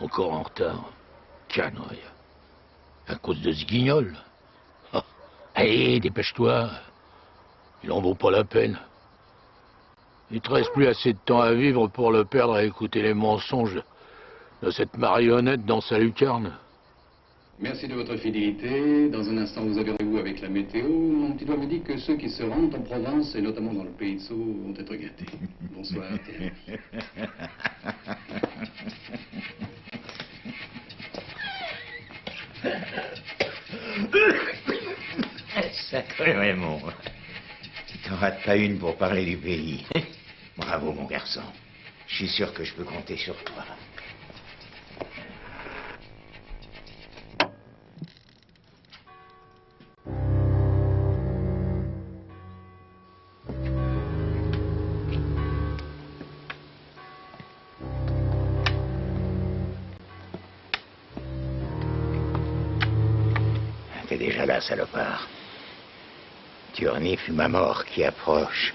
Encore en retard. Canaille. À cause de ce guignol. Oh. Allez, dépêche-toi. Il en vaut pas la peine. Il te reste plus assez de temps à vivre pour le perdre à écouter les mensonges de cette marionnette dans sa lucarne. Merci de votre fidélité. Dans un instant, vous avez rendez-vous avec la météo. Mon petit doigt me dit que ceux qui se rendent en Provence, et notamment dans le Pays de Sceaux, vont être gâtés. Bonsoir, Thierry. Sacré Raymond. Tu t'en rates pas une pour parler du pays. Bravo, mon garçon. Je suis sûr que je peux compter sur toi. T'es déjà là, salopard. Tu renifles ma mort qui approche.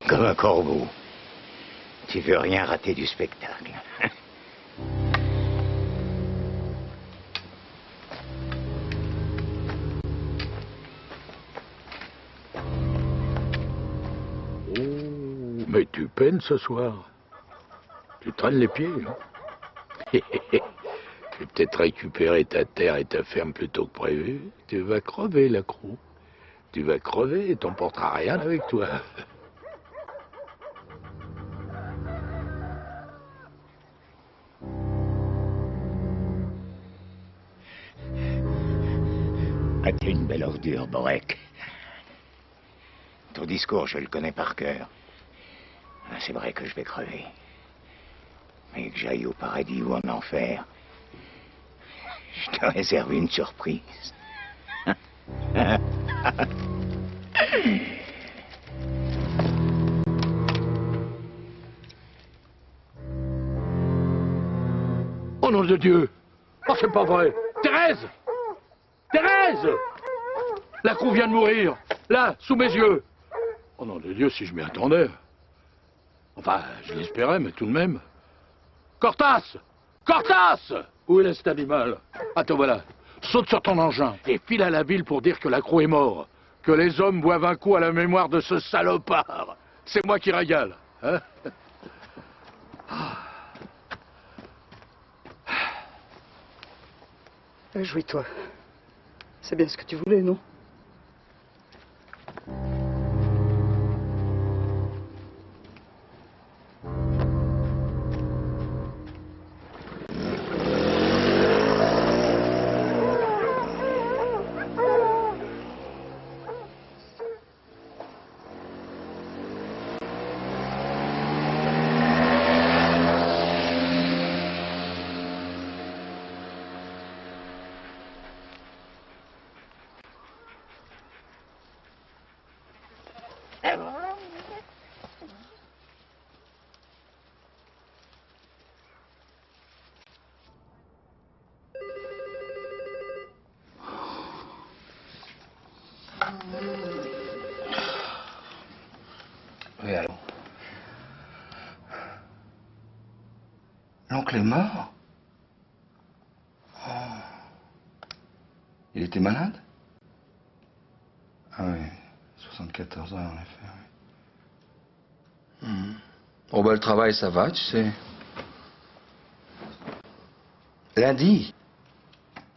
Comme un corbeau. Tu veux rien rater du spectacle. Oh, mais tu peines ce soir. Tu traînes les pieds, hein. Tu vas peut-être récupérer ta terre et ta ferme plus tôt que prévu. Tu vas crever, l'accro. Tu vas crever et t'emporteras rien avec toi. Ah, t'es une belle ordure, Borek. Ton discours, je le connais par cœur. Ah, c'est vrai que je vais crever. Mais que j'aille au paradis ou en enfer, je te réserve une surprise. Oh nom de Dieu! Oh, c'est pas vrai! Thérèse! Thérèse! L'accro vient de mourir! Là, sous mes yeux! Oh nom de Dieu, si je m'y attendais! Enfin, je l'espérais, mais tout de même. Cortas! Cortas! Où est cet animal? Attends, voilà. Saute sur ton engin et file à la ville pour dire que l'accro est mort. Que les hommes boivent un coup à la mémoire de ce salopard. C'est moi qui régale. Hein? Jouis-toi. C'est bien ce que tu voulais, non? Oui, allô. L'oncle est mort? Oh. Il était malade? Ah oui, 74 ans en effet, oui. Bon, bah, le travail, ça va, tu sais. Lundi?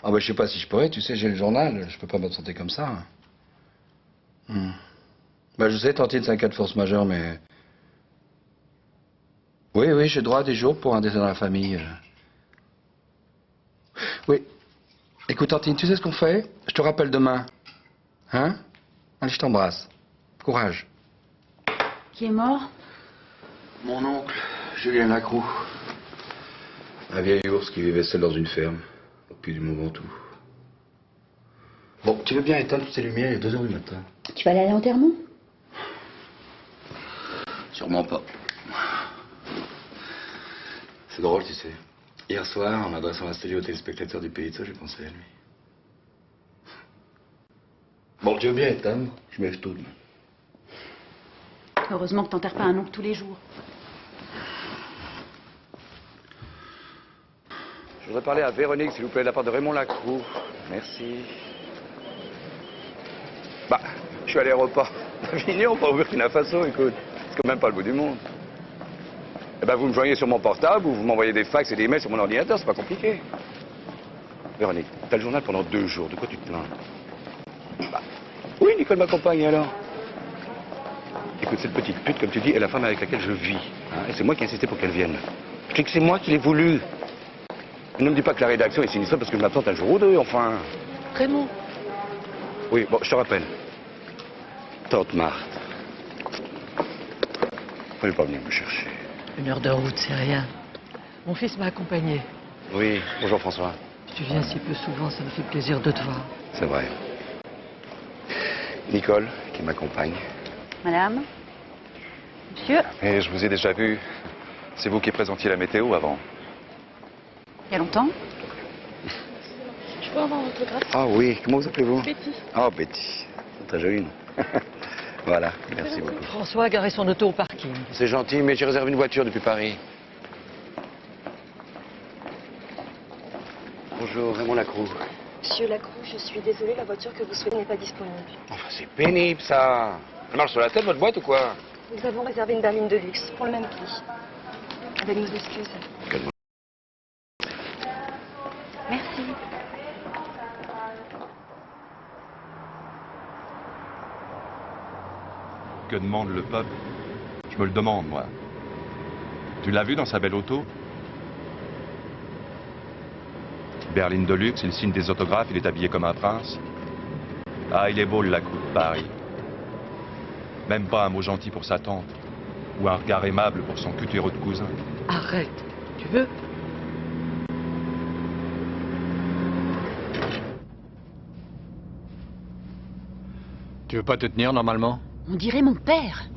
Ah, bah, je sais pas si je pourrais, tu sais, j'ai le journal, je peux pas m'absenter comme ça. Bah, je sais, Tantine, c'est un cas de force majeure, mais... Oui, oui, j'ai droit à des jours pour un décès dans la famille. Oui. Écoute, Tantine, tu sais ce qu'on fait? Je te rappelle demain. Hein? Allez, je t'embrasse. Courage. Qui est mort? Mon oncle, Julien Lacroix. Un vieil ours qui vivait seul dans une ferme, au pied du Mont Ventoux. Bon, tu veux bien éteindre toutes ces lumières, il est 2 heures du matin. Tu vas aller à l'enterrement? Sûrement pas. C'est drôle, tu sais. Hier soir, en adressant la stéréo aux téléspectateurs du Pays de Sceaux, j'ai pensé à lui. Bon, tu veux bien éteindre? Je me lève tôt demain. Heureusement que t'enterres pas un oncle tous les jours. Je voudrais parler à Véronique, s'il vous plaît, de la part de Raymond Lacroux. Merci. Bah, je suis à l'aéroport d'Avignon pour ouvrir Burkina Faso, écoute. C'est quand même pas le bout du monde. Eh ben, vous me joignez sur mon portable ou vous m'envoyez des fax et des emails sur mon ordinateur, c'est pas compliqué. Véronique, t'as le journal pendant 2 jours, de quoi tu te plains? Bah, oui, Nicole m'accompagne, alors. Écoute, cette petite pute, comme tu dis, est la femme avec laquelle je vis. Hein, et c'est moi qui ai insisté pour qu'elle vienne. Je dis que c'est moi qui l'ai voulu. Ne me dis pas que la rédaction est sinistre parce que je m'absente un jour ou 2, enfin. Raymond. Oui, bon, je te rappelle. Tante Marthe. Elle n'est pas venue me chercher. 1 heure de route, c'est rien. Mon fils m'a accompagné. Oui, bonjour François. Tu viens si peu souvent, ça me fait plaisir de te voir. C'est vrai. Nicole, qui m'accompagne. Madame? Monsieur? Et je vous ai déjà vu. C'est vous qui présentiez la météo avant. Il y a longtemps? Je peux avoir un autographe? Ah oui, comment vous appelez-vous? Betty. Ah, Betty. C'est très joli, non? Voilà, merci beaucoup. François a garé son auto au parking. C'est gentil, mais j'ai réservé une voiture depuis Paris. Bonjour, Raymond Lacroux. Monsieur Lacroux, je suis désolée, la voiture que vous souhaitez n'est pas disponible. Enfin, c'est pénible, ça. Elle marche sur la tête, votre boîte, ou quoi? Nous avons réservé une berline de luxe, pour le même prix. Avec nos excuses. Merci. Que demande le peuple? Je me le demande, moi. Tu l'as vu dans sa belle auto? Berline de luxe, il signe des autographes, il est habillé comme un prince. Ah, il est beau le Lacroux de Paris. Même pas un mot gentil pour sa tante. Ou un regard aimable pour son cutéreux de cousin. Arrête. Tu veux? Tu veux pas te tenir normalement? On dirait mon père.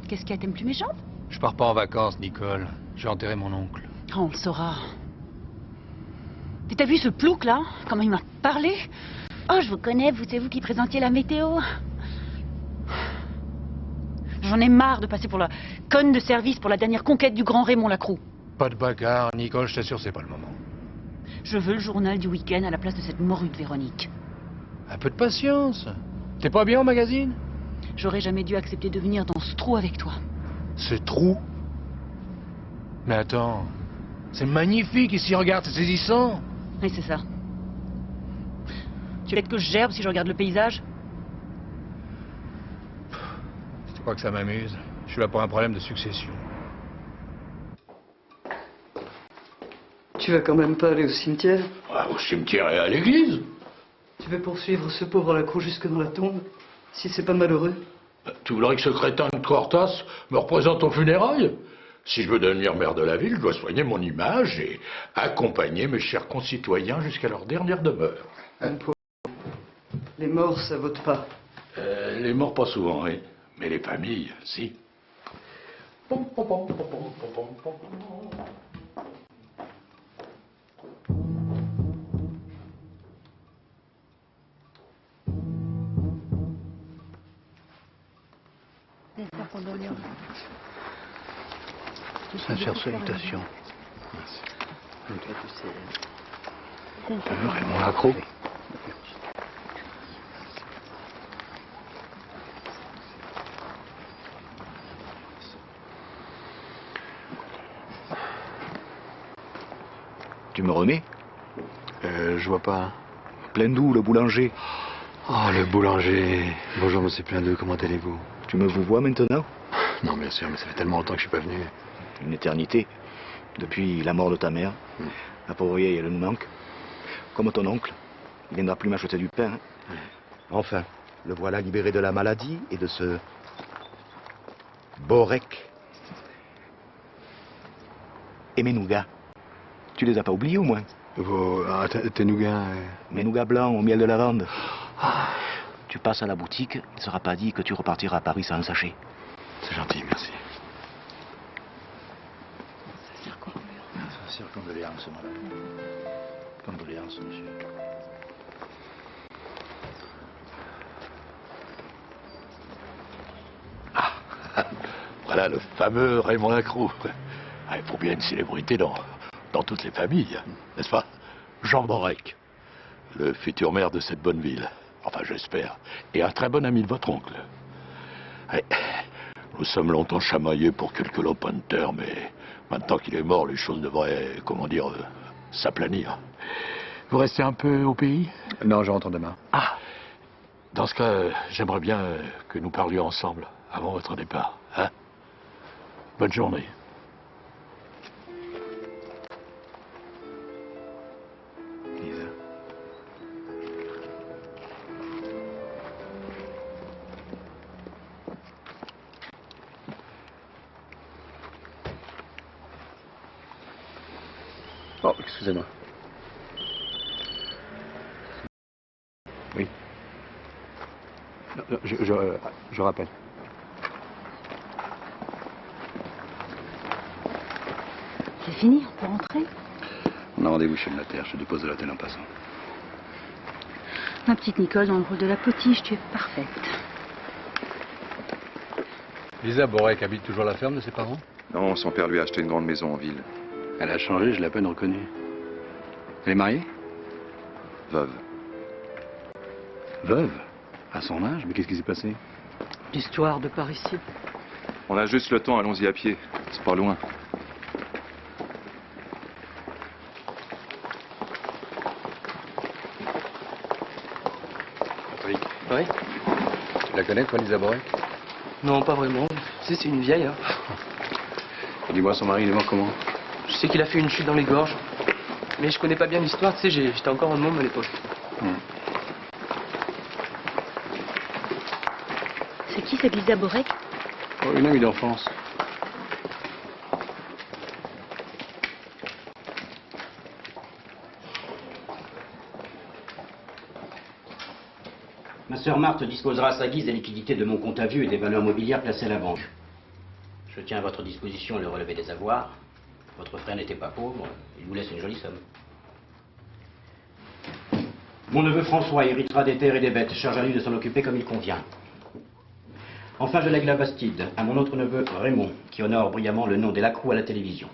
Qu'est-ce qu'il y a, t'aimes plus mes jambes? Je pars pas en vacances, Nicole. J'ai enterré mon oncle. Oh, on le saura. Mais t'as vu ce plouc là? Comment il m'a parlé? Oh, je vous connais, c'est vous qui présentiez la météo. J'en ai marre de passer pour la conne de service pour la dernière conquête du grand Raymond Lacroux. Pas de bagarre, Nicole, je t'assure, c'est pas le moment. Je veux le journal du week-end à la place de cette morue de Véronique. Un peu de patience. T'es pas bien au magazine? J'aurais jamais dû accepter de venir dans ce trou avec toi. Ce trou? Mais attends, c'est magnifique ici, regarde, c'est saisissant. Oui, c'est ça. Tu veux que je gerbe si je regarde le paysage? Tu crois que ça m'amuse? Je suis là pour un problème de succession. Tu vas quand même pas aller au cimetière? Ah, au cimetière et à l'église? Tu veux poursuivre ce pauvre Lacroux jusque dans la tombe? Si c'est pas malheureux? Tu voudrais que ce crétin de Cortas me représente aux funérailles? Si je veux devenir maire de la ville, je dois soigner mon image et accompagner mes chers concitoyens jusqu'à leur dernière demeure. Mon pauvre. Les morts, ça vote pas. Les morts, pas souvent, oui. Mais les familles, si. Sincères salutations. Raymond Lacroux. Tu me remets? Je vois pas. Plein d'où, le boulanger? Oh, le boulanger. Bonjour, monsieur Pleindeux, comment allez-vous? Tu me vous vois maintenant? Non, bien sûr, mais ça fait tellement longtemps que je suis pas venu. Une éternité. Depuis la mort de ta mère. La pauvre vieille, elle nous manque. Comme ton oncle. Il viendra plus m'acheter du pain. Hein. Enfin, le voilà libéré de la maladie et de ce Borek. Et mes nougats. Tu les as pas oubliés au moins? Tes nougats... Mes nougats blancs au miel de lavande. Tu passes à la boutique, il ne sera pas dit que tu repartiras à Paris sans un sachet. C'est gentil, merci. Circondoléances, madame. Condoléances, monsieur. Voilà le fameux Raymond Lacroix. Il faut bien une célébrité dans toutes les familles, n'est-ce pas? Jean Borek, le futur maire de cette bonne ville. Enfin, j'espère. Et un très bon ami de votre oncle. Nous sommes longtemps chamaillés pour quelques lopins de terre, mais maintenant qu'il est mort, les choses devraient, comment dire, s'aplanir. Vous restez un peu au pays? Non, je rentre demain. Ah! Dans ce cas, j'aimerais bien que nous parlions ensemble avant votre départ. Hein? Bonne journée. Lisa. Oh, excusez-moi. Oui. Non, je rappelle. C'est fini, on peut rentrer? On a rendez-vous chez le notaire, je dépose de l'hôtel en passant. Ma petite Nicole, dans le rôle de la potiche, tu es parfaite. Lisa Borek habite toujours à la ferme de ses parents? Non, son père lui a acheté une grande maison en ville. Elle a changé, je l'ai à peine reconnue. Elle est mariée? Veuve. Veuve? À son âge? Mais qu'est-ce qui s'est passé? L'histoire de par ici. On a juste le temps, allons-y à pied. C'est pas loin. Patrick, Oui? tu la connais, toi, Lisa Borek? Non, pas vraiment. Tu sais, c'est une vieille. Hein. Dis-moi, son mari, il est mort comment? Je sais qu'il a fait une chute dans les gorges. Mais je connais pas bien l'histoire. Tu sais, j'étais encore en môme à l'époque. C'est qui cette Lisa Borek? Oh, une amie d'enfance. Ma sœur Marthe disposera à sa guise des liquidités de mon compte à vue et des valeurs mobilières placées à la banque. Je tiens à votre disposition le relevé des avoirs. Votre frère n'était pas pauvre, il vous laisse une jolie somme. Mon neveu François héritera des terres et des bêtes, charge à lui de s'en occuper comme il convient. Enfin, je lègue la Bastide à mon autre neveu Raymond, qui honore brillamment le nom des Lacroix à la télévision.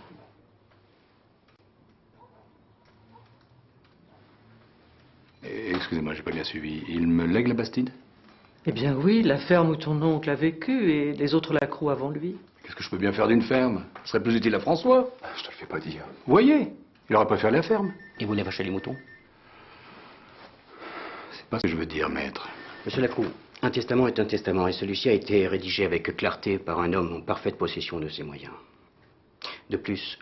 Excusez-moi, j'ai pas bien suivi. Il me lègue la Bastide? Eh bien oui, la ferme où ton oncle a vécu et les autres Lacroix avant lui. Qu'est-ce que je peux bien faire d'une ferme? Ce serait plus utile à François. Je te le fais pas dire. Vous voyez, il aurait pas fait la ferme. Et vous les vachez les moutons? C'est pas ce que je veux dire, maître. Monsieur Lacroix, un testament est un testament et celui-ci a été rédigé avec clarté par un homme en parfaite possession de ses moyens. De plus,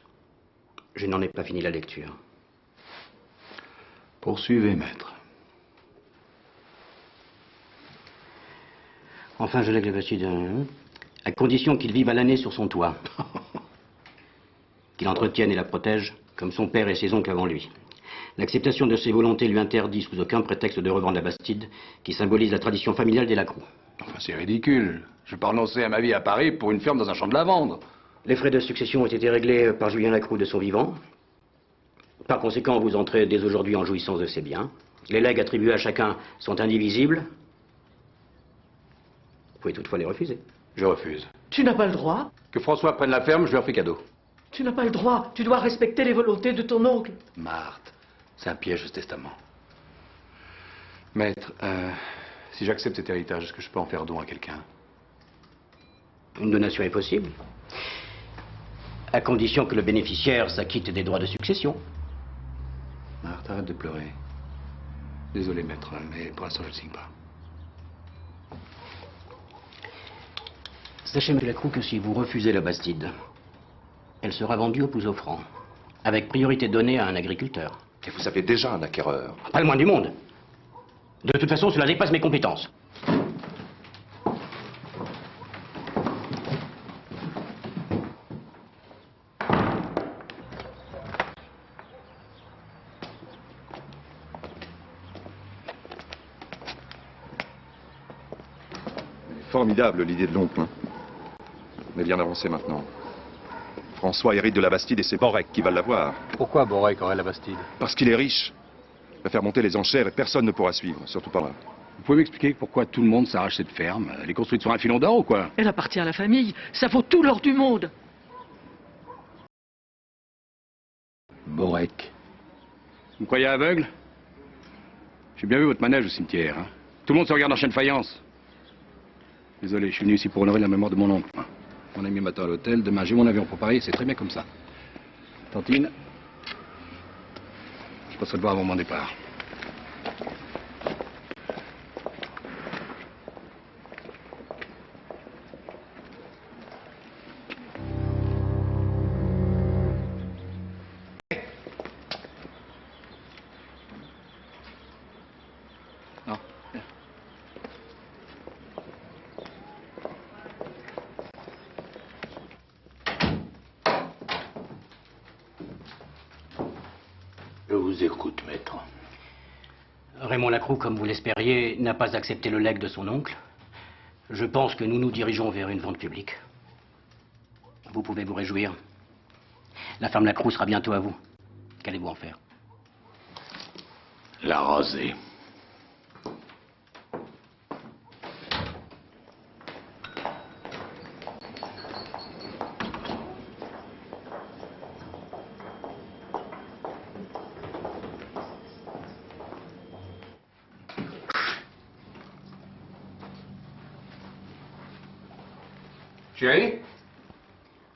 je n'en ai pas fini la lecture. Poursuivez, maître. Enfin, je lègue la Bastide à condition qu'il vive à l'année sur son toit. Qu'il entretienne et la protège comme son père et ses oncles avant lui. L'acceptation de ses volontés lui interdit sous aucun prétexte de revendre la Bastide, qui symbolise la tradition familiale des Lacroix. Enfin, c'est ridicule. Je vais pas renoncer à ma vie à Paris pour une ferme dans un champ de lavande. Les frais de succession ont été réglés par Julien Lacroix de son vivant. Par conséquent, vous entrez dès aujourd'hui en jouissance de ses biens. Les legs attribués à chacun sont indivisibles. Vous pouvez toutefois les refuser. Je refuse. Tu n'as pas le droit. Que François prenne la ferme, je lui en fais cadeau. Tu n'as pas le droit. Tu dois respecter les volontés de ton oncle. Marthe, c'est un piège ce testament. Maître, si j'accepte cet héritage, est-ce que je peux en faire don à quelqu'un? Une donation est possible, à condition que le bénéficiaire s'acquitte des droits de succession. Marthe, arrête de pleurer. Désolé, maître, mais pour l'instant, je ne signe pas. Sachez, monsieur Lacroix, que si vous refusez la Bastide, elle sera vendue au plus offrant, avec priorité donnée à un agriculteur. Et vous avez déjà un acquéreur. Pas le moins du monde. De toute façon, cela dépasse mes compétences. Formidable l'idée de l'oncle. Hein. Mais bien avancé maintenant. François hérite de la Bastide et c'est Borek qui va l'avoir. Pourquoi Borek aurait la Bastide? Parce qu'il est riche. Il va faire monter les enchères et personne ne pourra suivre, surtout pas là. Vous pouvez m'expliquer pourquoi tout le monde s'arrache cette ferme? Elle est construite sur un filon d'or ou quoi? Elle appartient à la famille. Ça vaut tout l'or du monde. Borek. Vous me croyez aveugle? J'ai bien vu votre manège au cimetière. Hein. Tout le monde se regarde en chaîne faïence. Désolé, je suis venu ici pour honorer la mémoire de mon oncle. On a mis matin à l'hôtel. Demain, j'ai mon avion pour Paris. C'est très bien comme ça. Tantine, je passerai le voir avant mon départ. Je vous écoute, maître. Raymond Lacroix, comme vous l'espériez, n'a pas accepté le legs de son oncle. Je pense que nous nous dirigeons vers une vente publique. Vous pouvez vous réjouir. La ferme Lacroix sera bientôt à vous. Qu'allez-vous en faire? La raser. Chérie?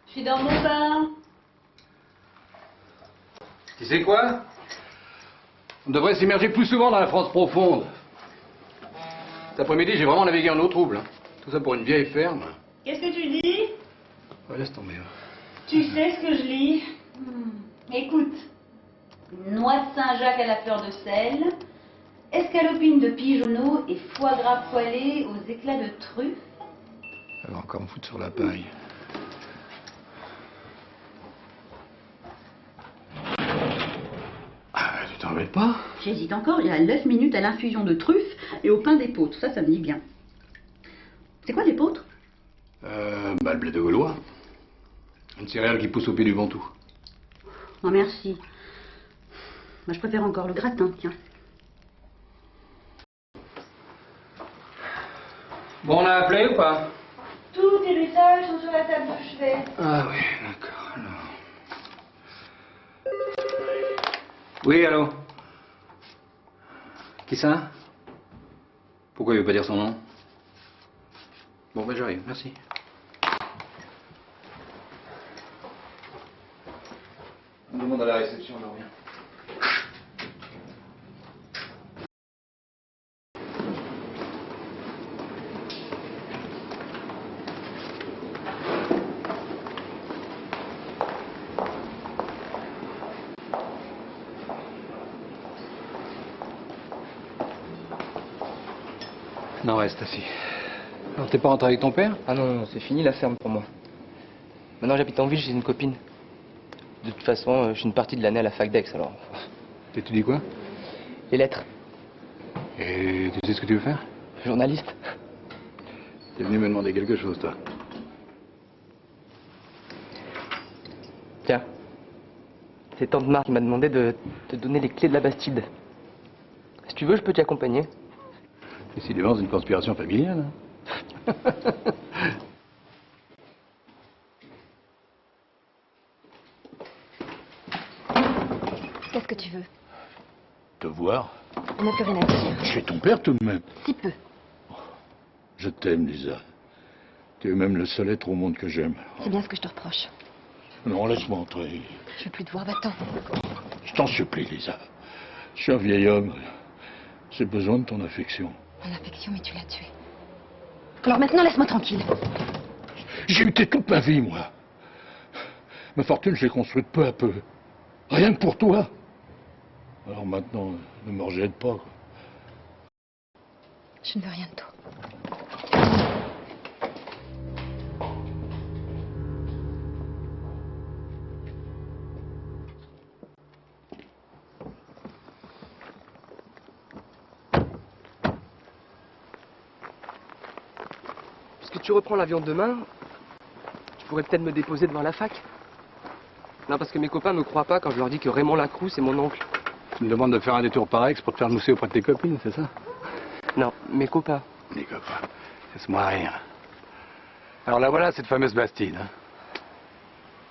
Je suis dans mon bain. Tu sais quoi? On devrait s'immerger plus souvent dans la France profonde. Cet après-midi, j'ai vraiment navigué en eau trouble. Hein. Tout ça pour une vieille ferme. Qu'est-ce que tu dis? Ouais, laisse tomber. Hein. Tu sais ce que je lis? Écoute. Noix de Saint-Jacques à la fleur de sel, escalopine de pigeonneau et foie gras poêlé aux éclats de truffe. Elle va encore me foutre sur la paille. Ah, tu t'en remets pas? J'hésite encore, il y a 9 minutes à l'infusion de truffe et au pain d'épeautre. Ça me dit bien. C'est quoi l'épeautre? Le blé de Gaulois. Une céréale qui pousse au pied du Ventoux. Oh, merci. Moi, je préfère encore le gratin, tiens. Bon, on a appelé ou pas? Tous tes messages sont sur la table de chevet. Ah oui, d'accord, alors. Oui, allô? Qui ça? Pourquoi il veut pas dire son nom? Bon, ben j'arrive, merci. On demande à la réception, on revient. Non, reste assis. Alors, t'es pas rentré avec ton père? Ah non, non, c'est fini la ferme pour moi. Maintenant, j'habite en ville chez une copine. De toute façon, je suis une partie de l'année à la fac d'Aix, alors... T'étudies quoi? Les lettres. Et tu sais ce que tu veux faire? Journaliste. T'es venu me demander quelque chose, toi. Tiens. C'est tante Marc qui m'a demandé de te donner les clés de la Bastide. Si tu veux, je peux t'y accompagner. Décidément, c'est une conspiration familiale. Hein. Qu'est-ce que tu veux? Te voir? On n'a plus rien à dire. Chez ton père, tout de même. Si peu. Je t'aime, Lisa. Tu es même le seul être au monde que j'aime. C'est bien ce que je te reproche. Non, laisse-moi entrer. Je veux plus te voir, va-t'en. Je t'en supplie, Lisa. Je suis un vieil homme. J'ai besoin de ton affection. Mon affection, mais tu l'as tué. Alors maintenant, laisse-moi tranquille. J'ai lutté toute ma vie, moi. Ma fortune, je l'ai construite peu à peu. Rien que pour toi. Alors maintenant, ne me rejette pas. Je ne veux rien de toi. tu reprends l'avion demain, tu pourrais peut-être me déposer devant la fac. Non, parce que mes copains me croient pas quand je leur dis que Raymond Lacroux, c'est mon oncle. Tu me demandes de faire un détour par Aix pour te faire mousser auprès de tes copines, c'est ça? Non, mes copains. Les copains. Laisse-moi rire. Alors là, voilà cette fameuse Bastide. Hein.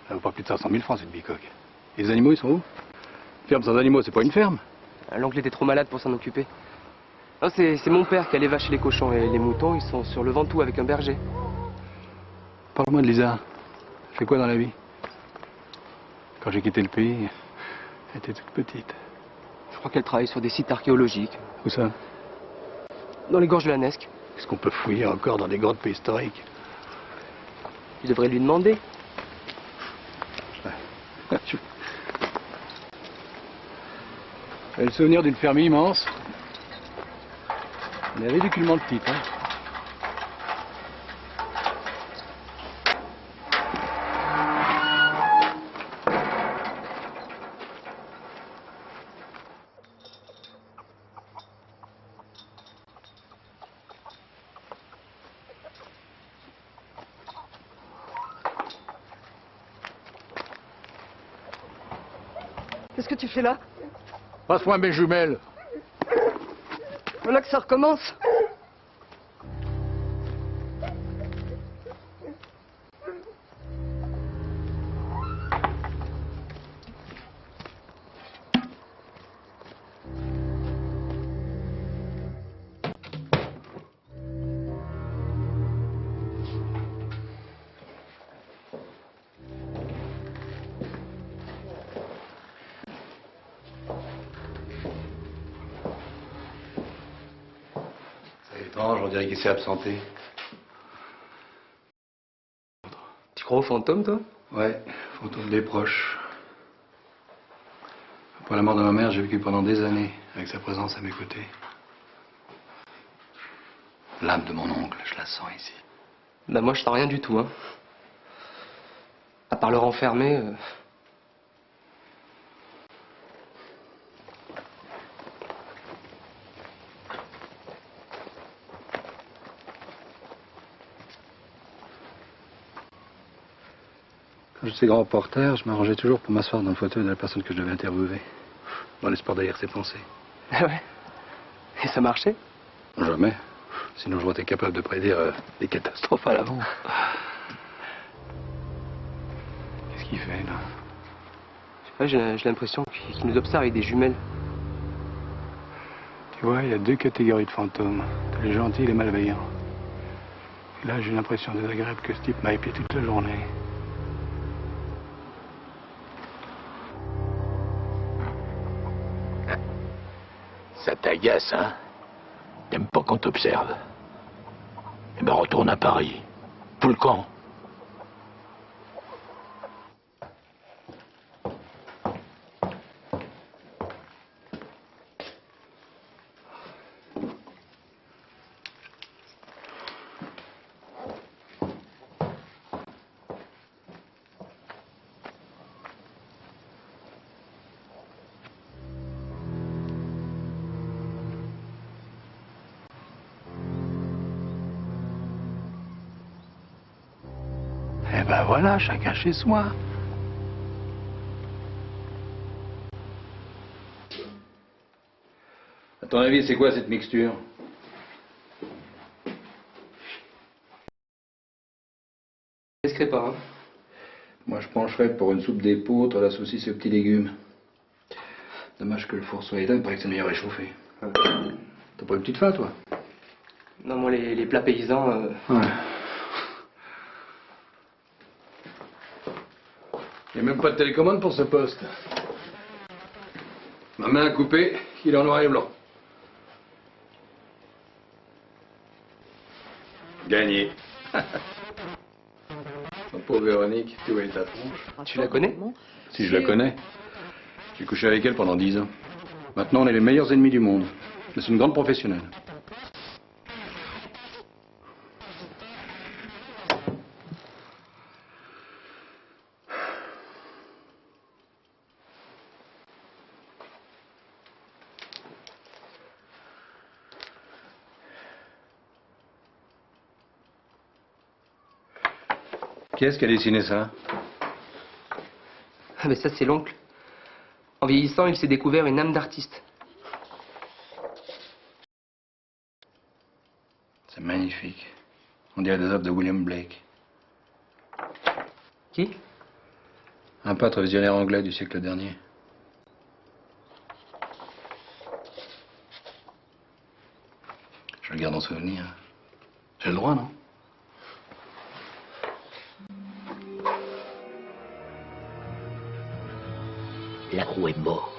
Ça vaut pas plus de 500 000 francs, cette bicoque. Et les animaux, ils sont où? Ferme sans animaux, c'est pas une ferme? L'oncle était trop malade pour s'en occuper. Non, c'est mon père qui a les vaches et les cochons. Et les moutons, ils sont sur le Ventoux avec un berger. Parle-moi de Lisa. Elle fait quoi dans la vie? Quand j'ai quitté le pays, elle était toute petite. Je crois qu'elle travaille sur des sites archéologiques. Où ça? Dans les gorges de la Nesque. Est-ce qu'on peut fouiller encore dans des grottes préhistoriques? Je devrais lui demander. J'ai le souvenir d'une ferme immense. Elle avait ridiculement petite, hein. Qu'est-ce que tu fais là? Passe-moi mes jumelles. Voilà que ça recommence. C'est étrange, on dirait qu'il s'est absenté. Tu crois aux fantômes, toi? Ouais, fantôme des proches. Après la mort de ma mère, j'ai vécu pendant des années avec sa présence à mes côtés. L'âme de mon oncle, je la sens ici. Bah moi, je sens rien du tout, hein. À part le renfermer... Quand j'étais grand reporter, je m'arrangeais toujours pour m'asseoir dans le fauteuil de la personne que je devais interviewer. Dans l'espoir d'ailleurs ses pensées. Ah ouais? Et ça marchait? Jamais. Sinon j'aurais été capable de prédire des catastrophes à l'avance. Qu'est-ce qu'il fait là? Je sais pas, j'ai l'impression qu'il nous observe avec des jumelles. Tu vois, il y a deux catégories de fantômes. T'as les gentils et les malveillants. Et là, j'ai l'impression désagréable que ce type m'a épié toute la journée. Ça t'agace, hein? T'aimes pas qu'on t'observe? Eh ben retourne à Paris. Tout le camp. Eh ben voilà, chacun chez soi. À ton avis, c'est quoi cette mixture? Je risquerai pas, hein. Moi, je pencherais pour une soupe d'épeautre, la saucisse et aux petits légumes. Dommage que le four soit éteint, il paraît que c'est mieux réchauffé. T'as pas une petite faim, toi? Non, moi, les plats paysans... Ouais. Il n'y a même pas de télécommande pour ce poste. Ma main a coupé, il est en noir et blanc. Gagné. Ma pauvre Véronique, tu vois ta tronche. Tu la connais? Si je la connais. J'ai couché avec elle pendant 10 ans. Maintenant, on est les meilleurs ennemis du monde. Mais c'est une grande professionnelle. Qui est-ce qui a dessiné ça? Ah mais ça c'est l'oncle. En vieillissant, il s'est découvert une âme d'artiste. C'est magnifique. On dirait des œuvres de William Blake. Qui? Un peintre visionnaire anglais du siècle dernier. Je le garde en souvenir. J'ai le droit, non? Lacroix est mort.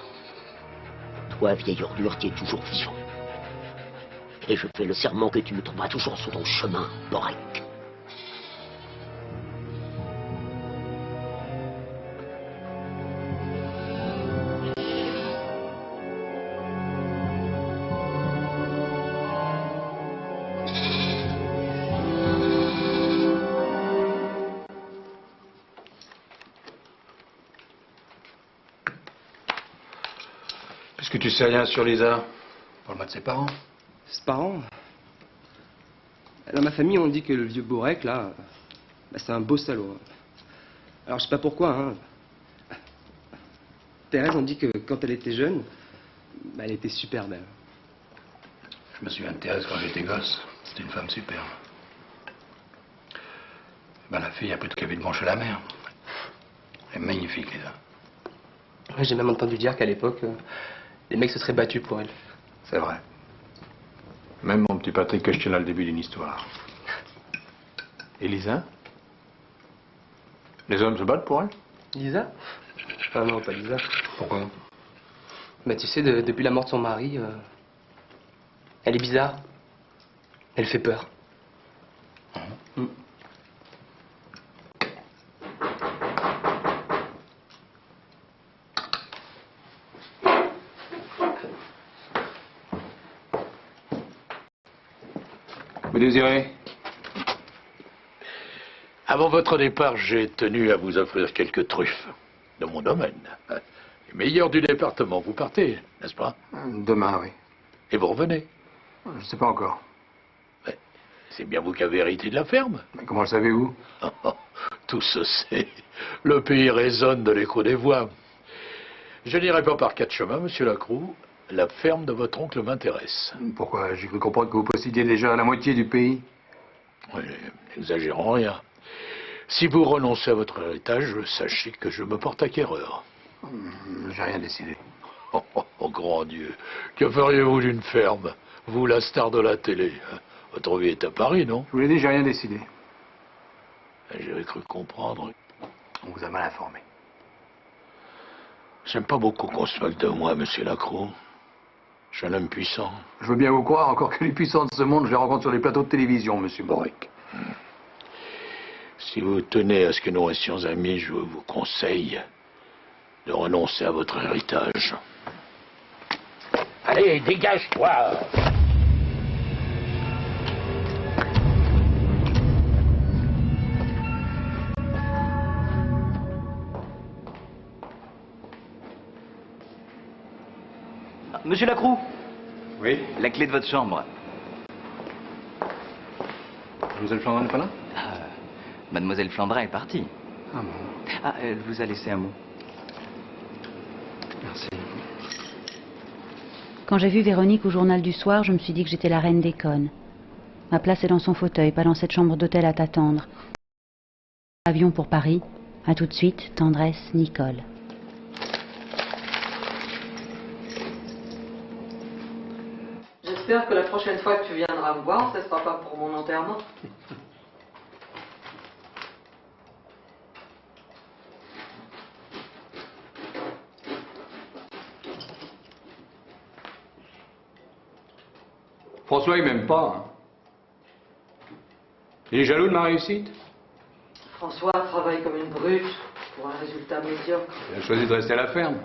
Toi, vieille ordure, tu es toujours vivant. Et je fais le serment que tu me trouveras toujours sur ton chemin, Borek. Puisque tu sais rien sur Lisa, parle-moi de ses parents. Ses parents? Dans ma famille, on dit que le vieux Borek, là, bah, c'est un beau salaud. Alors, je sais pas pourquoi, hein. Thérèse, on dit que quand elle était jeune, bah, elle était super belle. Je me souviens de Thérèse quand j'étais gosse. C'était une femme superbe. Ben, la fille a pris tout qu'elle avait de bon chez la mère. Elle est magnifique, Lisa. Ouais, j'ai même entendu dire qu'à l'époque, les mecs se seraient battus pour elle. C'est vrai. Même mon petit Patrick que je tiens à le début d'une histoire. Et Lisa? Les hommes se battent pour elle? Lisa? Ah non, pas Lisa. Pourquoi? Bah tu sais, depuis la mort de son mari, elle est bizarre. Elle fait peur. Mm. Vous désirez? Avant votre départ, j'ai tenu à vous offrir quelques truffes de mon domaine. Les meilleurs du département. Vous partez, n'est-ce pas? Demain, oui. Et vous revenez? Je ne sais pas encore. Mais c'est bien vous qui avez hérité de la ferme. Mais comment le savez-vous? Tout se sait. Le pays résonne de l'écho des voix. Je n'irai pas par quatre chemins, monsieur Lacroix. La ferme de votre oncle m'intéresse. Pourquoi? J'ai cru comprendre que vous possédiez déjà la moitié du pays. Oui, n'exagérons rien. Si vous renoncez à votre héritage, sachez que je me porte acquéreur. J'ai rien décidé. Oh, grand Dieu, que feriez-vous d'une ferme? Vous, la star de la télé. Votre vie est à Paris, non? Je vous l'ai dit, j'ai rien décidé. J'avais cru comprendre. On vous a mal informé. J'aime pas beaucoup qu'on se moque de moi, monsieur Lacroix. Je suis un homme puissant. Je veux bien vous croire, encore que les puissants de ce monde, je les rencontre sur les plateaux de télévision, monsieur Borek. Si vous tenez à ce que nous restions amis, je vous conseille de renoncer à votre héritage. Allez, dégage-toi! Monsieur Lacroix? Oui? La clé de votre chambre. Mademoiselle Flandrin n'est pas là? Mademoiselle Flandrin est partie. Ah bon? Ah, elle vous a laissé un mot. Merci. Quand j'ai vu Véronique au journal du soir, je me suis dit que j'étais la reine des connes. Ma place est dans son fauteuil, pas dans cette chambre d'hôtel à t'attendre. Avion pour Paris. À tout de suite, tendresse, Nicole. J'espère que la prochaine fois que tu viendras me voir, ce ne sera pas pour mon enterrement. François, il m'aime pas. Hein. Il est jaloux de ma réussite. François travaille comme une brute pour un résultat médiocre. Il a choisi de rester à la ferme.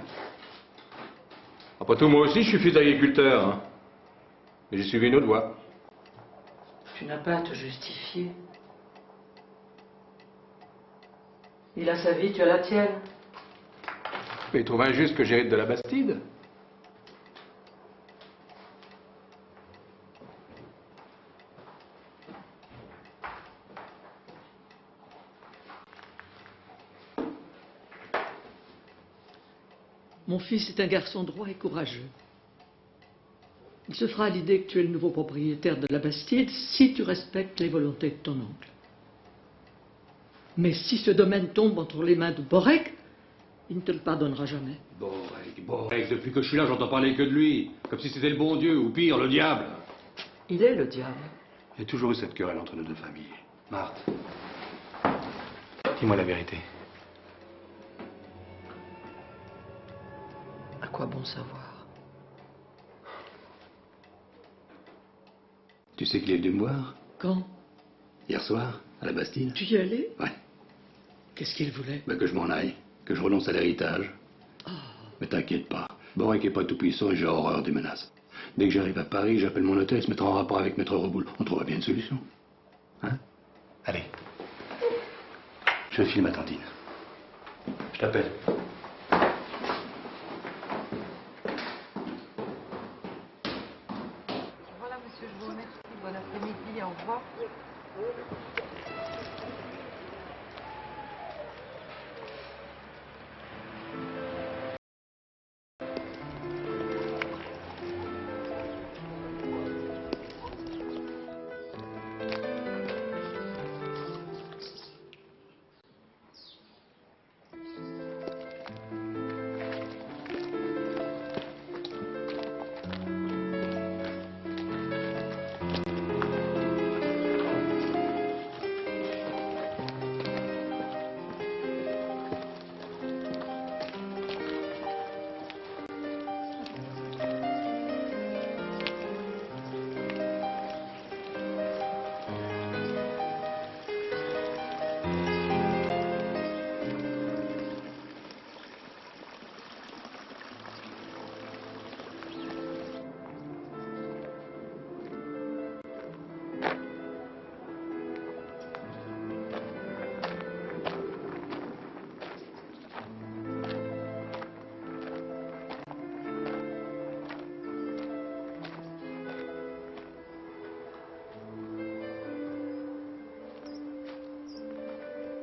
Après tout, moi aussi, je suis fils d'agriculteur. Hein. Mais j'ai suivi une autre voie. Tu n'as pas à te justifier. Il a sa vie, tu as la tienne. Mais il trouve injuste que j'hérite de la Bastide. Mon fils est un garçon droit et courageux. Il se fera à l'idée que tu es le nouveau propriétaire de la Bastide si tu respectes les volontés de ton oncle. Mais si ce domaine tombe entre les mains de Borek, il ne te le pardonnera jamais. Borek, depuis que je suis là, j'entends parler que de lui. Comme si c'était le bon Dieu, ou pire, le diable. Il est le diable. Il y a toujours eu cette querelle entre nos deux familles. Marthe, dis-moi la vérité. À quoi bon savoir? Tu sais qu'il est venu me voir? Quand? Hier soir, à la Bastide. Tu y es allé? Ouais. Qu'est-ce qu'il voulait? Que je m'en aille, que je renonce à l'héritage. Mais t'inquiète pas, Borek est pas tout puissant et j'ai horreur des menaces. Dès que j'arrive à Paris, j'appelle mon hôtel et se mettra en rapport avec Maître Reboul. On trouvera bien une solution. Hein? Allez. Je file ma tantine. Je t'appelle. Voilà, monsieur, je vous remercie. Bon après-midi, au revoir.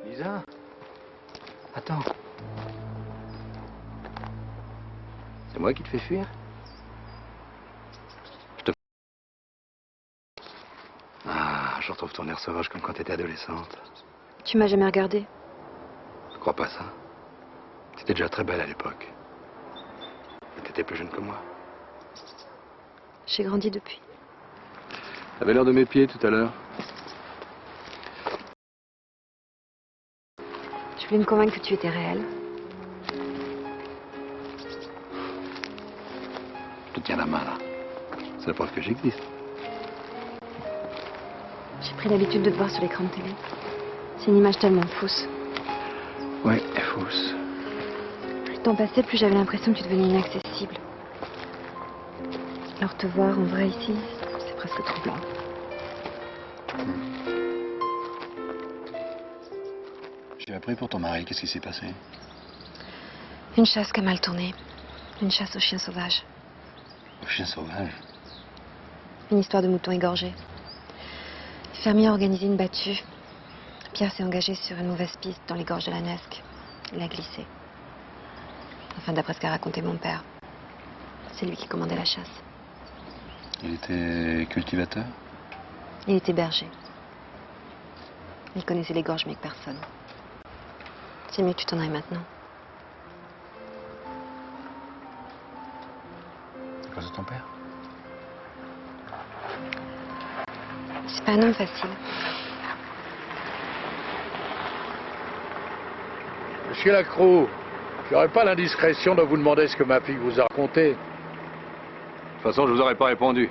Lisa? Attends. C'est moi qui te fais fuir? Je retrouve ton air sauvage comme quand t'étais adolescente. Tu m'as jamais regardé. Je crois pas ça. T'étais déjà très belle à l'époque. Et t'étais plus jeune que moi. J'ai grandi depuis. T'avais l'air de mes pieds tout à l'heure. Tu voulais me convaincre que tu étais réel. Je te tiens la main là. C'est la preuve que j'existe. J'ai pris l'habitude de te voir sur l'écran de télé. C'est une image tellement fausse. Ouais, fausse. Plus le temps passait, plus j'avais l'impression que tu devenais inaccessible. Alors te voir en vrai ici, c'est presque troublant. J'ai appris pour ton mari, qu'est-ce qui s'est passé? Une chasse qui a mal tourné. Une chasse aux chiens sauvages. Aux chiens sauvages? Une histoire de moutons égorgés. Le fermier a organisé une battue. Pierre s'est engagé sur une mauvaise piste dans les gorges de la Nesque. Il a glissé. Enfin, d'après ce qu'a raconté mon père. C'est lui qui commandait la chasse. Il était cultivateur? Il était berger. Il connaissait les gorges mieux que personne. C'est mieux que tu t'en ailles maintenant. À cause de ton père? C'est pas un homme facile. Monsieur Lacroix, j'aurais pas l'indiscrétion de vous demander ce que ma fille vous a raconté. De toute façon, je vous aurais pas répondu.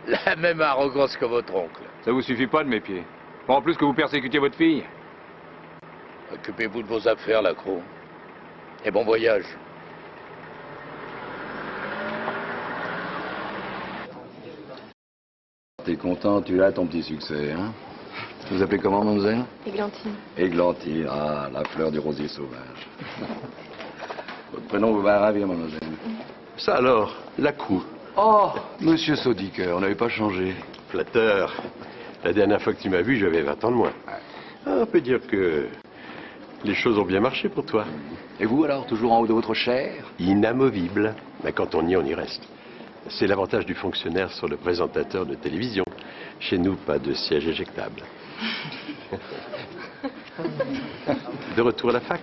La même arrogance que votre oncle. Ça vous suffit pas de mes pieds. Bon, en plus que vous persécutiez votre fille. Occupez-vous de vos affaires, Lacroix. Et bon voyage. T'es content, tu as ton petit succès, hein? Vous appelez comment, mademoiselle? Églantine. Églantine, ah, la fleur du rosier sauvage. Votre prénom vous va ravir, mademoiselle. Ça alors, Lacroix. Oh, monsieur Saudiker, on n'avait pas changé. Flatteur. La dernière fois que tu m'as vu, j'avais 20 ans de moins. Ah, on peut dire que Les choses ont bien marché pour toi. Et vous alors, toujours en haut de votre chair? Inamovible. Mais quand on y reste. C'est l'avantage du fonctionnaire sur le présentateur de télévision. Chez nous, pas de siège éjectable. De retour à la fac?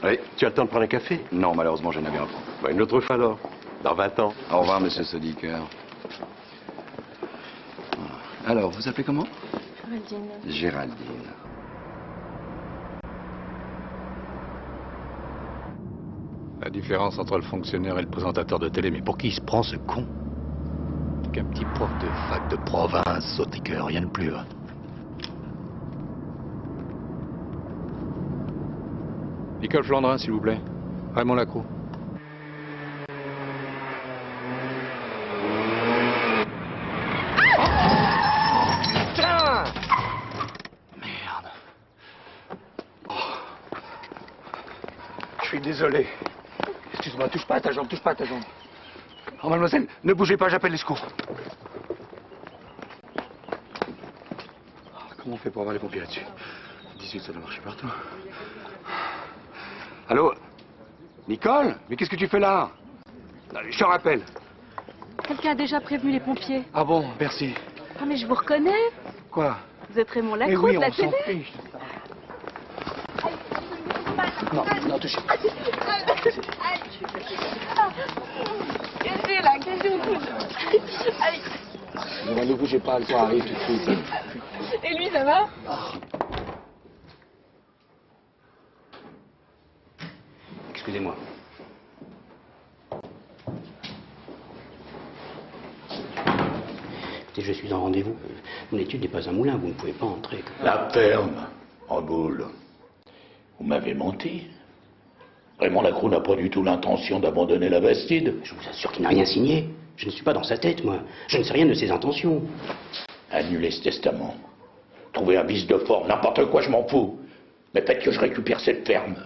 Oui. Tu as le temps de prendre un café? Non, malheureusement, je n'avais pas. Bah, une autre fois alors. Dans 20 ans. Au revoir, monsieur Sodiker. Alors, vous appelez comment? Géraldine. Géraldine. La différence entre le fonctionnaire et le présentateur de télé, mais pour qui il se prend ce con? Qu'un petit prof de fac de province, Sodiker, rien de plus. Hein. Nicole Flandrin, s'il vous plaît. Raymond Lacroix. Putain! Merde. Je suis désolé. Excuse-moi, touche pas à ta jambe, touche pas à ta jambe. Oh, mademoiselle, ne bougez pas, j'appelle les secours. Comment on fait pour avoir les pompiers là-dessus? 18, ça doit marcher partout. Allô? Nicole? Mais qu'est-ce que tu fais là? Je te rappelle. Quelqu'un a déjà prévenu les pompiers. Ah bon, merci. Ah mais je vous reconnais. Quoi? Vous êtes Raymond Mais Lacroix oui, de la on s'en télé. fiche. Non, non, touchez pas. Cassez là, cassez au coude. Aïe. Ne bougez pas, le soir arrive tout de suite. Et lui, ça va? Excusez-moi. Écoutez, je suis en rendez-vous. Mon étude n'est pas un moulin, vous ne pouvez pas entrer. La ferme, en boule. Vous m'avez menti. Raymond Lacroix n'a pas du tout l'intention d'abandonner la Bastide. Je vous assure qu'il n'a rien signé. Je ne suis pas dans sa tête, moi. Je ne sais rien de ses intentions. Annulez ce testament. Trouvez un vice de forme, n'importe quoi, je m'en fous. Mais faites que je récupère cette ferme.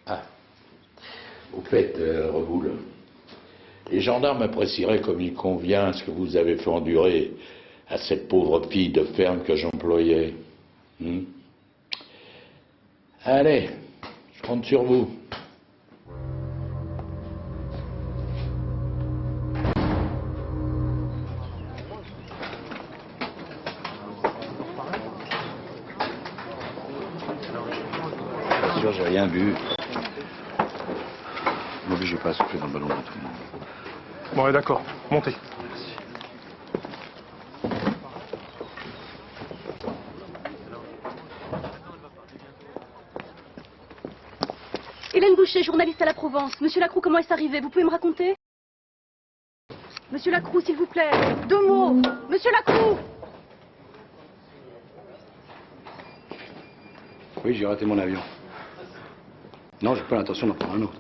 Ah. Au fait, Reboul, les gendarmes apprécieraient comme il convient ce que vous avez fait endurer à cette pauvre fille de ferme que j'employais. Allez, je compte sur vous. C'est sûr, j'ai rien vu. M'obligez pas à souffler dans le ballon de tout le monde. Bon, ouais, d'accord. Montez. Hélène Boucher, journaliste à la Provence. Monsieur Lacroix, comment est-ce arrivé? Vous pouvez me raconter? Monsieur Lacroix, s'il vous plaît. 2 mots. Monsieur Lacroix. Oui, j'ai raté mon avion. Non, j'ai pas l'intention d'en prendre un autre.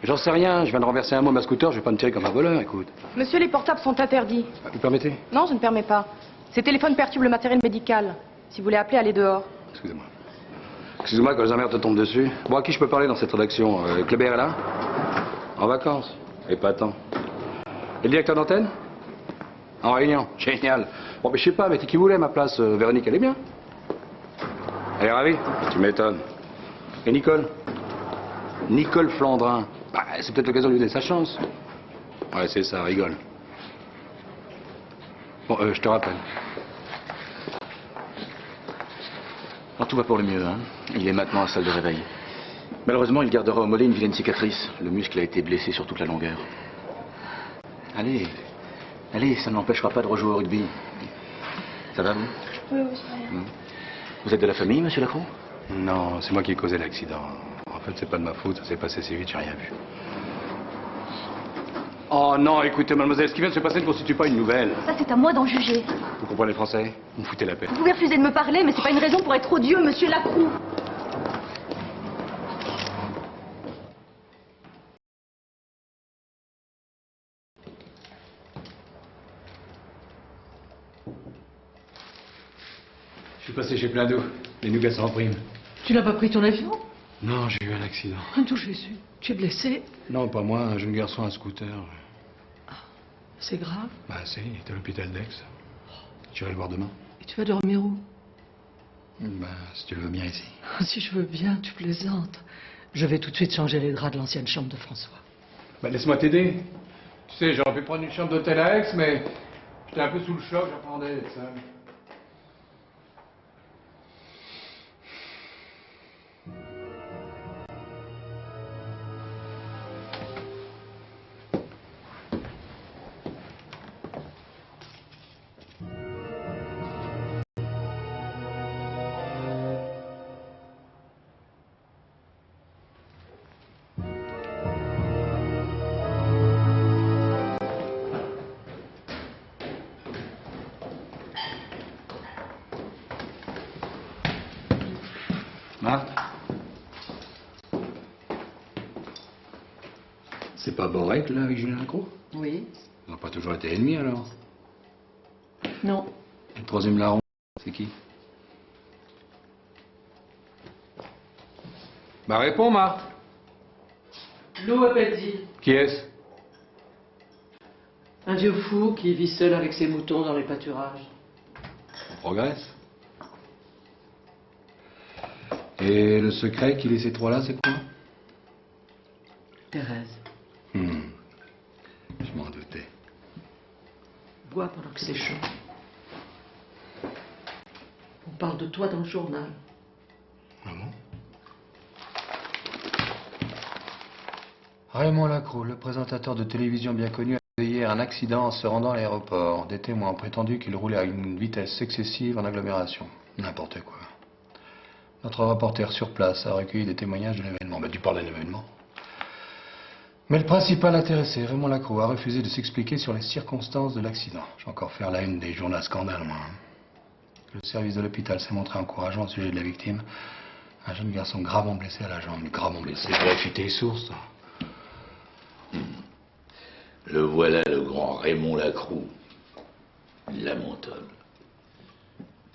Mais j'en sais rien, je viens de renverser un mot à ma scooter, je vais pas me tirer comme un voleur, écoute. Monsieur, les portables sont interdits. Vous permettez? Non, je ne permets pas. Ces téléphones perturbent le matériel médical. Si vous voulez appeler, allez dehors. Excusez-moi. Excuse-moi quand les emmerdes te tombent dessus. Bon, à qui je peux parler dans cette rédaction? Kléber est là? En vacances? Et pas tant. Et le directeur d'antenne? En réunion? Génial. Bon, mais je sais pas, mais qui voulait à ma place? Véronique, elle est bien? Elle est ravie? Tu m'étonnes. Et Nicole? Nicole Flandrin. Bah, c'est peut-être l'occasion de lui donner sa chance. Ouais, c'est ça, rigole. Bon, je te rappelle. Alors, tout va pour le mieux, hein. Il est maintenant à la salle de réveil. Malheureusement, il gardera au mollet une vilaine cicatrice. Le muscle a été blessé sur toute la longueur. Allez, allez, ça ne l'empêchera pas de rejouer au rugby. Ça va, vous? Oui, oui, c'est rien. Vous êtes de la famille, monsieur Lacroix? Non, c'est moi qui ai causé l'accident. En fait, c'est pas de ma faute, ça s'est passé si vite, j'ai rien vu. Oh non, écoutez, mademoiselle, ce qui vient de se passer ne constitue pas une nouvelle. Ça, c'est à moi d'en juger. Vous comprenez le français? Vous me foutez la paix. Vous pouvez refuser de me parler, mais c'est pas une raison pour être odieux, monsieur Lacroix. Je suis passé chez plein d'eau. Les nougats sont en prime. Tu n'as pas pris ton avion? Non, j'ai eu un accident. D'où Jésus? Tu es blessé? Non, pas moi, un jeune garçon à un scooter. C'est grave. Bah si, il est à l'hôpital d'Aix. J'irai le voir demain. Et tu vas dormir où? Si tu le veux bien ici. Si je veux bien, tu plaisantes. Je vais tout de suite changer les draps de l'ancienne chambre de François. Laisse-moi t'aider. Tu sais, j'aurais pu prendre une chambre d'hôtel à Aix, mais j'étais un peu sous le choc, j'appréhendais d'être seul. Marthe? C'est pas Borek, là, avec Julien Lacroix? Oui. On n'a pas toujours été ennemis, alors? Non. Et le troisième larron, c'est qui? Réponds, Marthe. Lou Appelzi. Qui est-ce? Un vieux fou qui vit seul avec ses moutons dans les pâturages. On progresse. Et le secret qui lie ces trois-là, c'est quoi? Thérèse. Je m'en doutais. Bois pendant que c'est chaud. On parle de toi dans le journal. Ah bon? Raymond Lacroix, le présentateur de télévision bien connu, a eu hier un accident en se rendant à l'aéroport. Des témoins ont prétendu qu'il roulait à une vitesse excessive en agglomération. N'importe quoi. Notre reporter sur place a recueilli des témoignages de l'événement. Tu parles d'un événement. Mais le principal intéressé, Raymond Lacroix, a refusé de s'expliquer sur les circonstances de l'accident. Je vais encore faire la une des journaux à scandale, moi. Le service de l'hôpital s'est montré encourageant au sujet de la victime. Un jeune garçon gravement blessé à la jambe. Gravement blessé. Bref, il était source. Le voilà, le grand Raymond Lacroix. Lamentable.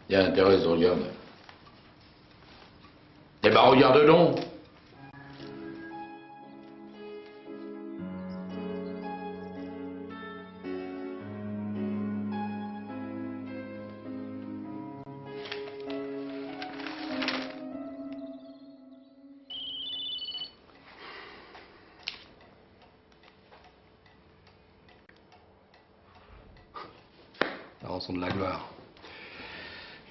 Tiens, Thérèse, regarde. Eh ben, regarde donc. La rançon de la gloire.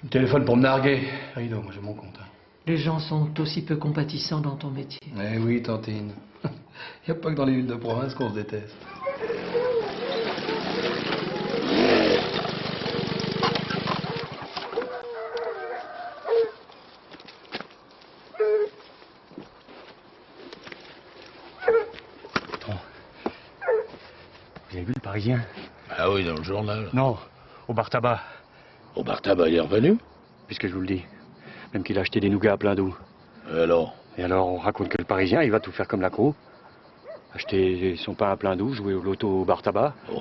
Il me téléphone pour me narguer. Rideau, moi j'ai mon compte. Les gens sont aussi peu compatissants dans ton métier. Eh oui, tantine. Il n'y a pas que dans les villes de province qu'on se déteste. Patron, vous avez vu le Parisien? Ah oui, dans le journal. Non, au bar tabac. Au bar tabac, il est revenu? Puisque je vous le dis. Même qu'il a acheté des nougats à plein d'eau. Et alors, on raconte que le Parisien, il va tout faire comme Lacroix. Acheter son pain à plein d'eau, jouer au loto au bar tabac. On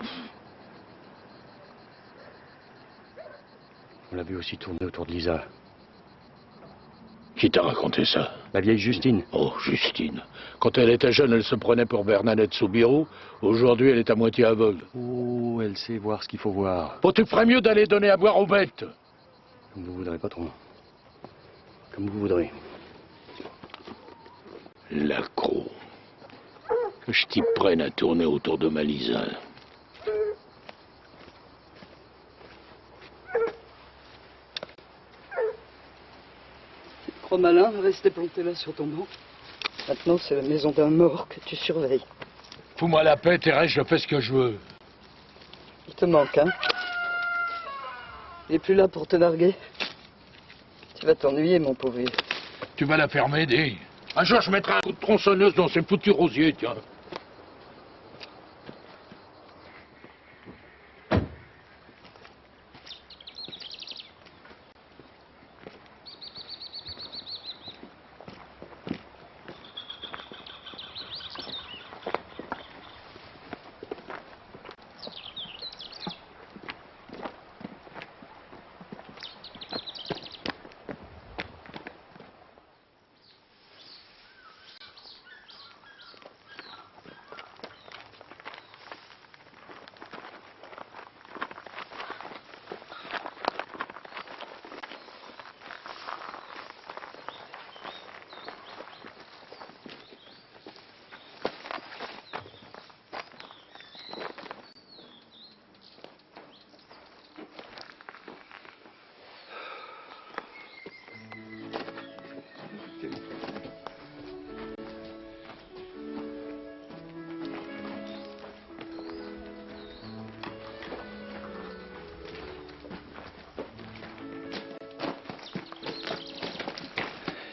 l'a vu aussi tourner autour de Lisa. Qui t'a raconté ça? La vieille Justine. Oh, Justine. Quand elle était jeune, elle se prenait pour Bernadette Soubirous. Aujourd'hui, elle est à moitié aveugle. Oh, elle sait voir ce qu'il faut voir. Oh, tu ferais mieux d'aller donner à boire aux bêtes. Comme vous voudrez, patron. Comme vous voudrez. Lacroix. Que je t'y prenne à tourner autour de ma Lisa. Tu te crois malin de rester planté là sur ton banc? Maintenant, c'est la maison d'un mort que tu surveilles. Fous-moi la paix, Thérèse, je fais ce que je veux. Il te manque, hein? Il est plus là pour te narguer. Tu vas t'ennuyer, mon pauvre vieux. Tu vas la fermer, dis. Un jour, je mettrai un coup de tronçonneuse dans ces foutus rosiers, tiens.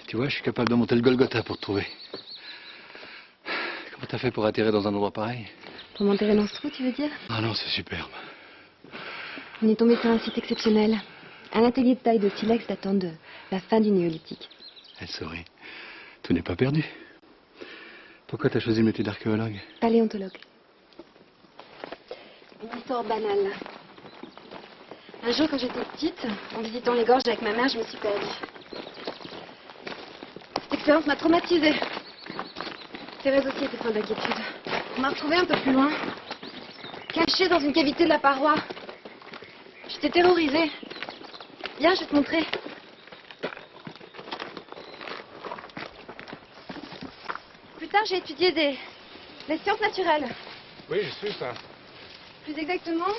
Tu vois, je suis capable de monter le Golgotha pour te trouver. Comment t'as fait pour atterrir dans un endroit pareil? Pour m'enterrer dans ce trou, tu veux dire? Ah non, c'est superbe. On est tombé sur un site exceptionnel. Un atelier de taille de silex datant de la fin du néolithique. Elle sourit. Tout n'est pas perdu. Pourquoi t'as choisi le métier d'archéologue? Paléontologue. Une histoire banale. Un jour, quand j'étais petite, en visitant les gorges avec ma mère, je me suis perdue. Cette expérience m'a traumatisée. Thérèse aussi était pleine d'inquiétude. On m'a retrouvée un peu plus loin, cachée dans une cavité de la paroi. J'étais terrorisée. Viens, je vais te montrer. Plus tard, j'ai étudié les sciences naturelles. Oui, je suis ça. Plus exactement,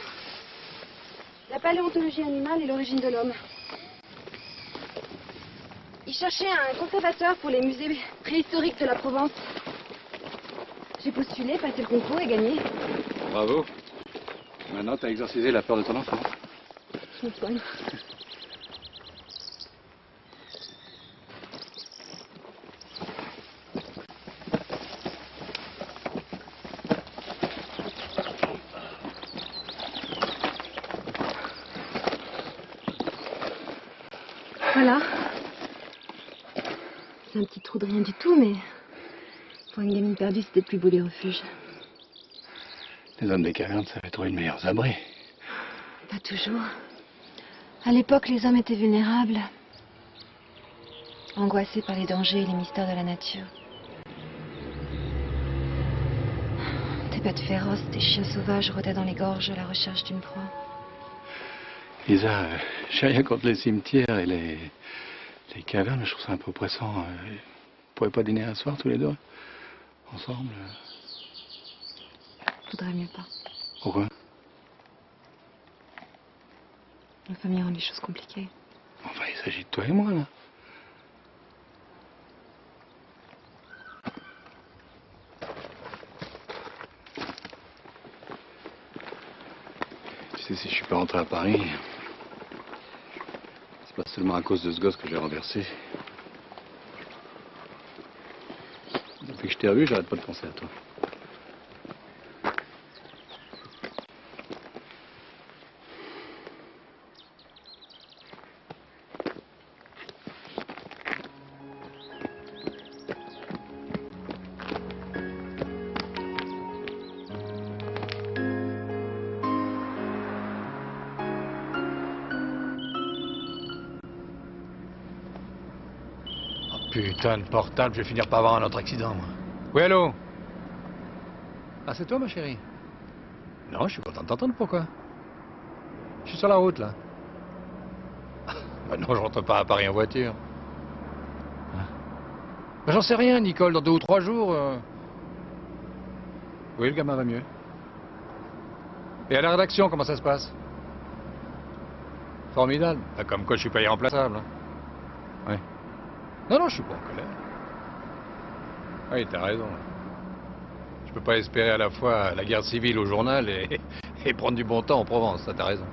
la paléontologie animale et l'origine de l'homme. Ils cherchaient un conservateur pour les musées préhistoriques de la Provence. J'ai postulé, passé le concours et gagné. Bravo. Maintenant, t'as exorcisé la peur de ton enfant. Je me soigne. Voilà. C'est un petit trou de rien du tout, mais pour une gamine perdue, c'était le plus beau des refuges. Les hommes des cavernes savaient trouver de meilleurs abris. Pas toujours. À l'époque, les hommes étaient vulnérables, angoissés par les dangers et les mystères de la nature. Des bêtes féroces, des chiens sauvages rôdaient dans les gorges à la recherche d'une proie. Lisa, j'ai rien contre les cimetières et les cavernes, mais je trouve ça un peu oppressant. Vous pourriez pas dîner un soir tous les deux? Ensemble? Faudrait mieux pas. Pourquoi? La famille rend les choses compliquées. Enfin, il s'agit de toi et moi, là. Tu sais, si je suis pas rentré à Paris, c'est pas seulement à cause de ce gosse que j'ai renversé. Depuis que je t'ai revu, j'arrête pas de penser à toi. Putain de portable, je vais finir par avoir un autre accident, moi. Oui, allô? Ah, c'est toi, ma chérie? Non, je suis content de t'entendre, pourquoi? Je suis sur la route, là. Bah non, je rentre pas à Paris en voiture. Bah, j'en sais rien, Nicole, dans 2 ou 3 jours... Oui, le gamin va mieux. Et à la rédaction, comment ça se passe? Formidable. Bah, comme quoi, je suis pas irremplaçable. Hein. Oui. Non, je suis pas en colère. Oui, t'as raison. Je peux pas espérer à la fois la guerre civile au journal et prendre du bon temps en Provence, ça t'as raison.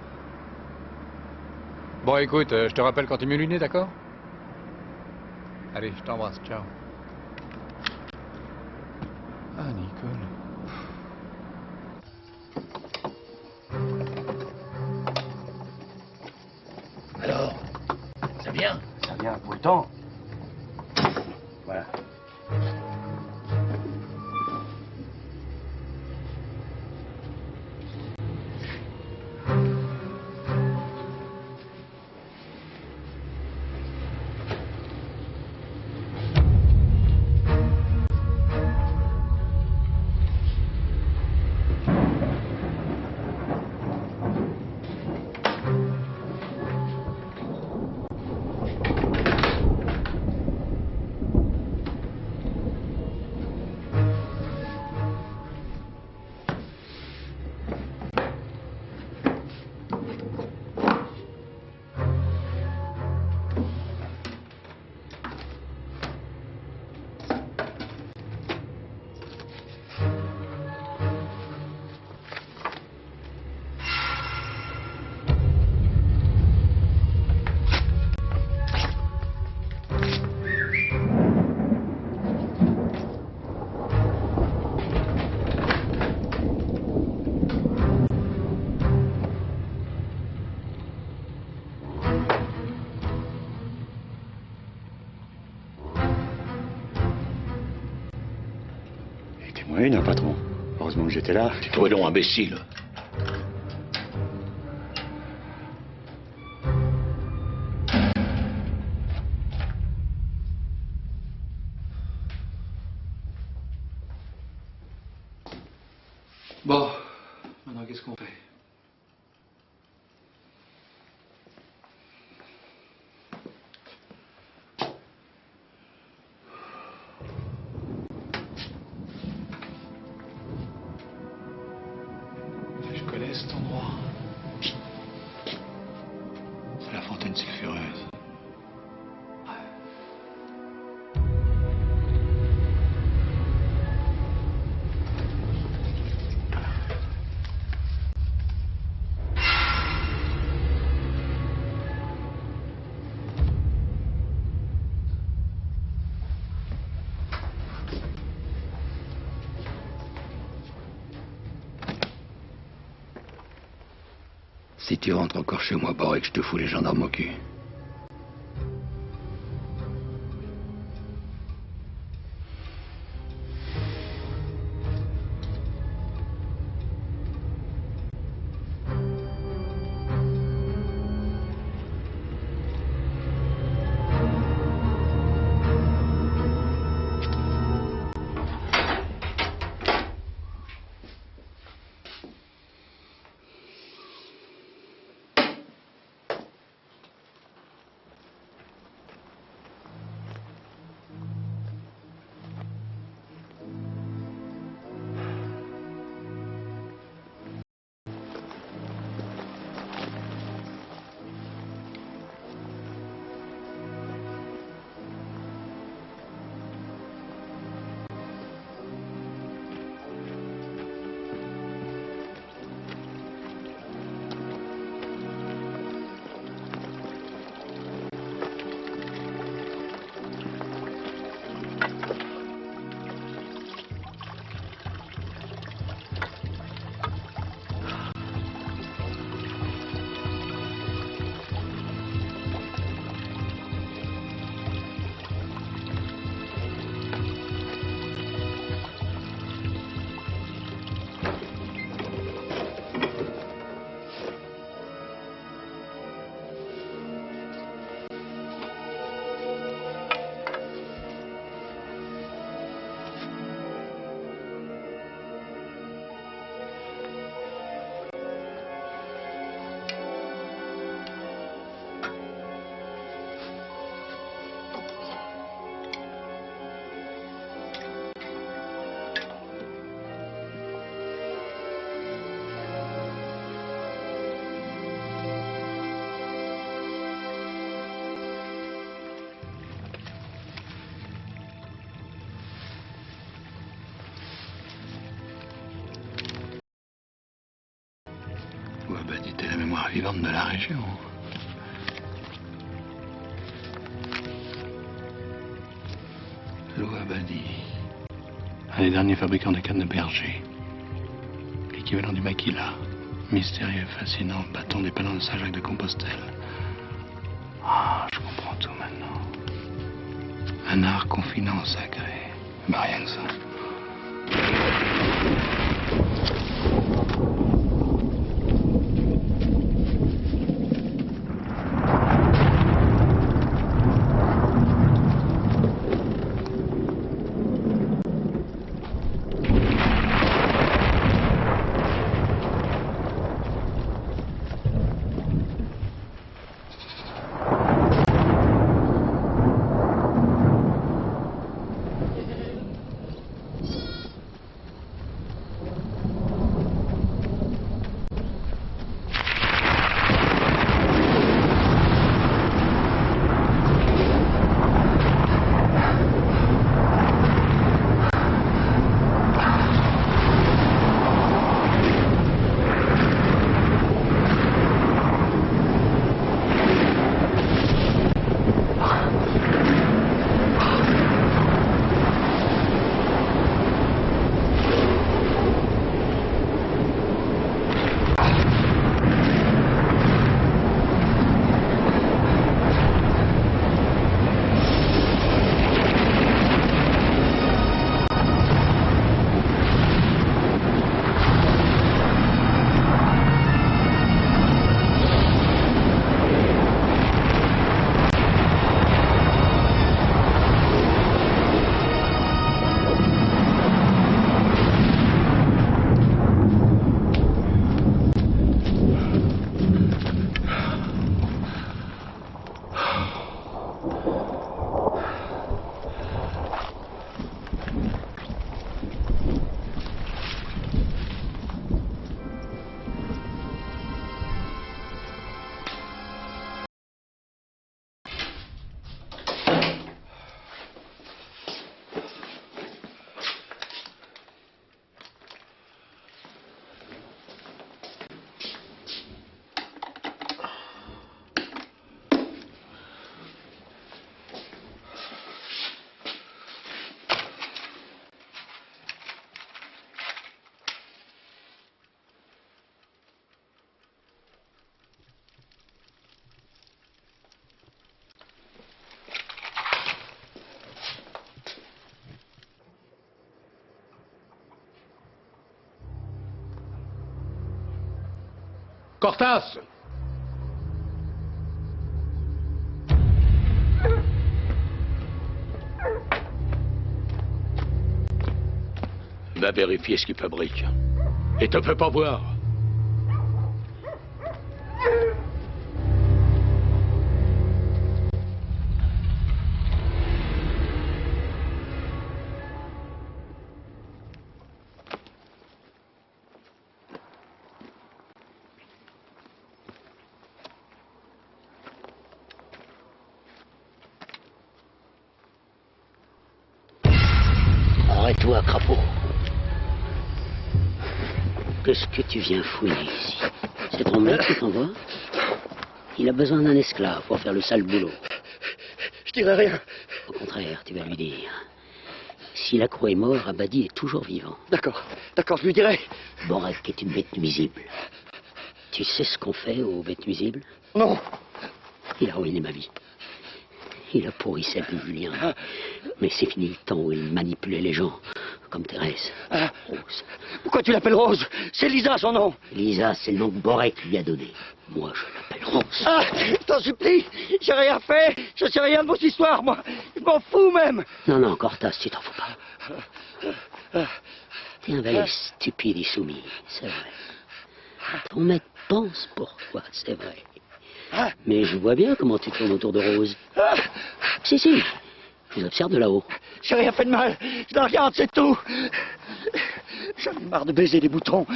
Bon, écoute, je te rappelle quand tu m'es luné, d'accord? Allez, je t'embrasse, ciao. Ah, Nicole. Alors, ça vient? Ça vient pour le temps. Voilà. Oui, non, patron. Heureusement que j'étais là. Toi donc, imbécile. Bon, maintenant qu'est-ce qu'on fait? Je connais cet endroit. C'est la fontaine sulfureuse. Si tu rentres encore chez moi, Borek, je te fous les gendarmes au cul. Abadi était la mémoire vivante de la région. Lou Abadi, un des derniers fabricants de cannes de berger. L'équivalent du maquila. Mystérieux, fascinant, bâton des panneaux de Saint-Jacques de Compostelle. Ah, je comprends tout maintenant. Un art confinant, sacré. Bah, rien que ça. Cortas! Va vérifier ce qu'il fabrique. Et te fais pas voir. Arrête-toi, crapaud. Qu'est-ce que tu viens fouiller ici? C'est ton maître qui t'envoie? Il a besoin d'un esclave pour faire le sale boulot. Je dirai rien. Au contraire, tu vas lui dire. Si Lacroix est mort, Abadi est toujours vivant. D'accord, d'accord, je lui dirai. Borek est une bête nuisible. Tu sais ce qu'on fait aux bêtes nuisibles? Non. Il a ruiné ma vie. Il a pourri celle de Julien. Mais c'est fini le temps où il manipulait les gens, comme Thérèse. Rose. Pourquoi tu l'appelles Rose? C'est Lisa son nom. Lisa, c'est le nom que Borek lui a donné. Moi, je l'appelle Rose. Ah, je t'en supplie, j'ai rien fait. Je sais rien de vos histoires, moi. Je m'en fous même. Non, non, Cortas, tu t'en fous pas. T'es un valet stupide et soumis, c'est vrai. Ton maître pense pour toi, c'est vrai. Mais je vois bien comment tu tournes autour de Rose. Si, si, je l'observe de là-haut. J'ai rien fait de mal. Je la regarde, c'est tout. J'en ai marre de baiser des boutons.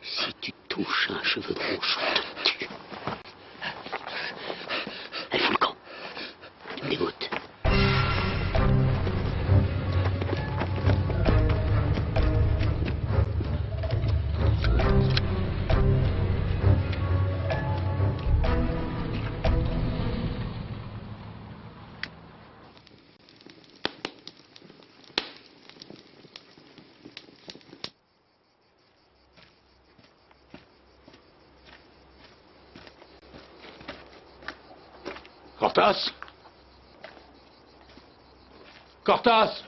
Si tu touches un cheveu de rouge, je te tue. Elle fout le camp. Tu me dégoûtes. Cortas? Cortas?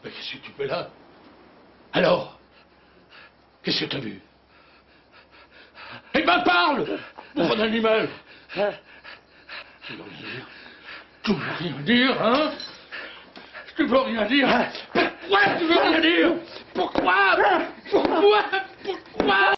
Mais qu'est-ce que tu fais là? Alors? Qu'est-ce que t'as vu? Eh ben parle! Bon animal! Tu veux rien dire? Tu veux rien dire, hein? Tu veux rien dire? Pourquoi tu veux rien dire? Pourquoi? Pourquoi? Pourquoi?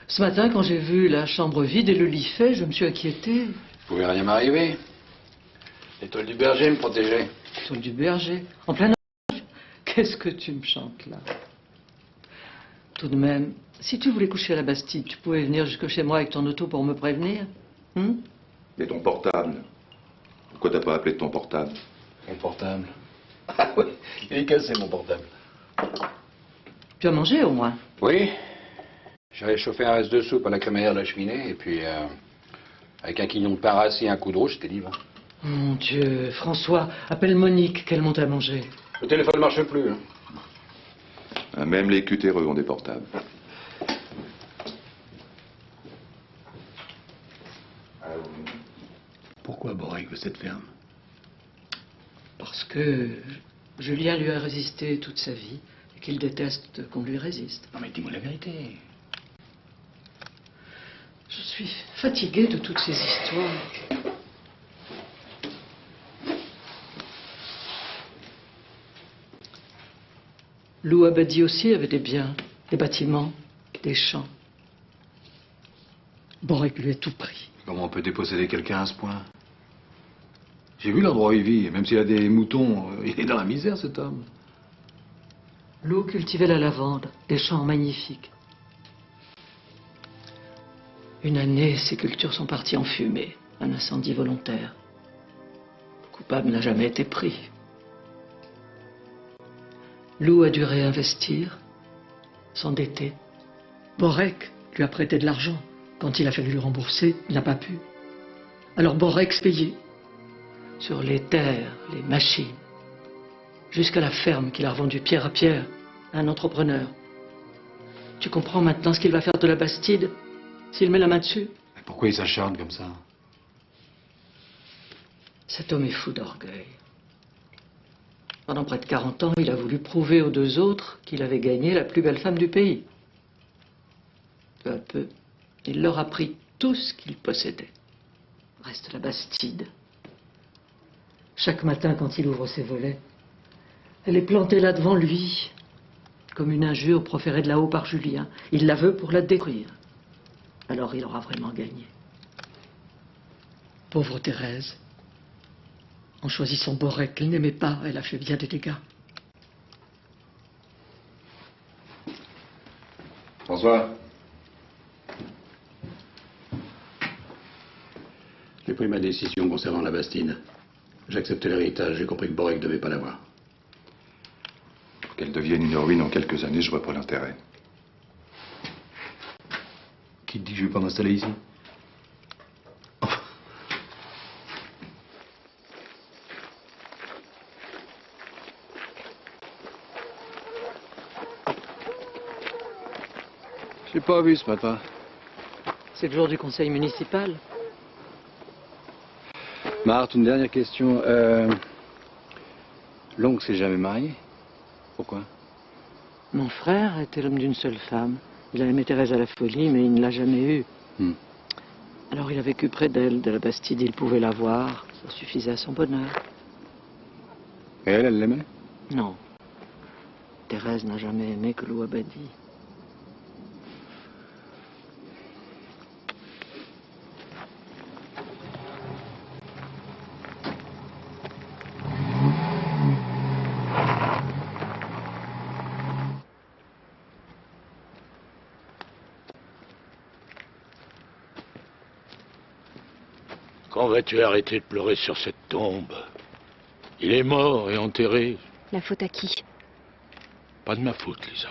Ce matin, quand j'ai vu la chambre vide et le lit fait, je me suis inquiétée. Il pouvait rien m'arriver. L'étoile du berger me protégeait. L'étoile du berger, en plein orage. Qu'est-ce que tu me chantes là? Tout de même, si tu voulais coucher à la Bastide, tu pouvais venir jusque chez moi avec ton auto pour me prévenir. Et ton portable? Pourquoi t'as pas appelé de ton portable? Mon portable? Ah oui, il est cassé mon portable. Tu as mangé au moins? Oui. J'avais chauffé un reste de soupe à la crémaillère de la cheminée et puis avec un quignon de parasse et un coup de rouge, c'était libre. Mon Dieu, François, appelle Monique, qu'elle monte à manger. Le téléphone ne marche plus. Même les cutéreux ont des portables. Pourquoi Borek veut cette ferme? Parce que Julien lui a résisté toute sa vie et qu'il déteste qu'on lui résiste. Non mais dis-moi la vérité. suis fatiguée de toutes ces histoires. Lou Abadi aussi avait des biens, des bâtiments, des champs. Borek lui a tout pris. Comment on peut déposséder quelqu'un à ce point? J'ai vu l'endroit où il vit, même s'il a des moutons, il est dans la misère cet homme. Lou cultivait la lavande, des champs magnifiques. Une année, ces cultures sont parties en fumée, un incendie volontaire. Le coupable n'a jamais été pris. Lou a dû réinvestir, s'endetter. Borek lui a prêté de l'argent. Quand il a fallu le rembourser, il n'a pas pu. Alors Borek payait sur les terres, les machines, jusqu'à la ferme qu'il a revendue pierre à pierre à un entrepreneur. Tu comprends maintenant ce qu'il va faire de la Bastide s'il met la main dessus? Mais pourquoi il s'acharne comme ça? Cet homme est fou d'orgueil. Pendant près de 40 ans, il a voulu prouver aux deux autres qu'il avait gagné la plus belle femme du pays. Peu à peu, il leur a pris tout ce qu'ils possédaient. Reste la Bastide. Chaque matin, quand il ouvre ses volets, elle est plantée là devant lui, comme une injure proférée de là-haut par Julien. Il la veut pour la détruire. Alors il aura vraiment gagné. Pauvre Thérèse. En choisissant Borek, qu'elle n'aimait pas, elle a fait bien des dégâts. François. J'ai pris ma décision concernant la Bastide. J'ai accepté l'héritage, j'ai compris que Borek ne devait pas l'avoir. Pour qu'elle devienne une ruine en quelques années, je vois pas l'intérêt. Qui te dit que je vais pas m'installer ici? Je l'ai pas vu ce matin. C'est le jour du conseil municipal. Marthe, une dernière question. L'oncle s'est jamais marié? Pourquoi? Mon frère était l'homme d'une seule femme. Il a aimé Thérèse à la folie, mais il ne l'a jamais eue. Alors il a vécu près d'elle, de la Bastide, il pouvait la voir. Ça suffisait à son bonheur. Et elle l'aimait? Non. Thérèse n'a jamais aimé que Lou Abadi. Quand vas-tu arrêter de pleurer sur cette tombe? Il est mort et enterré. La faute à qui? Pas de ma faute, Lisa.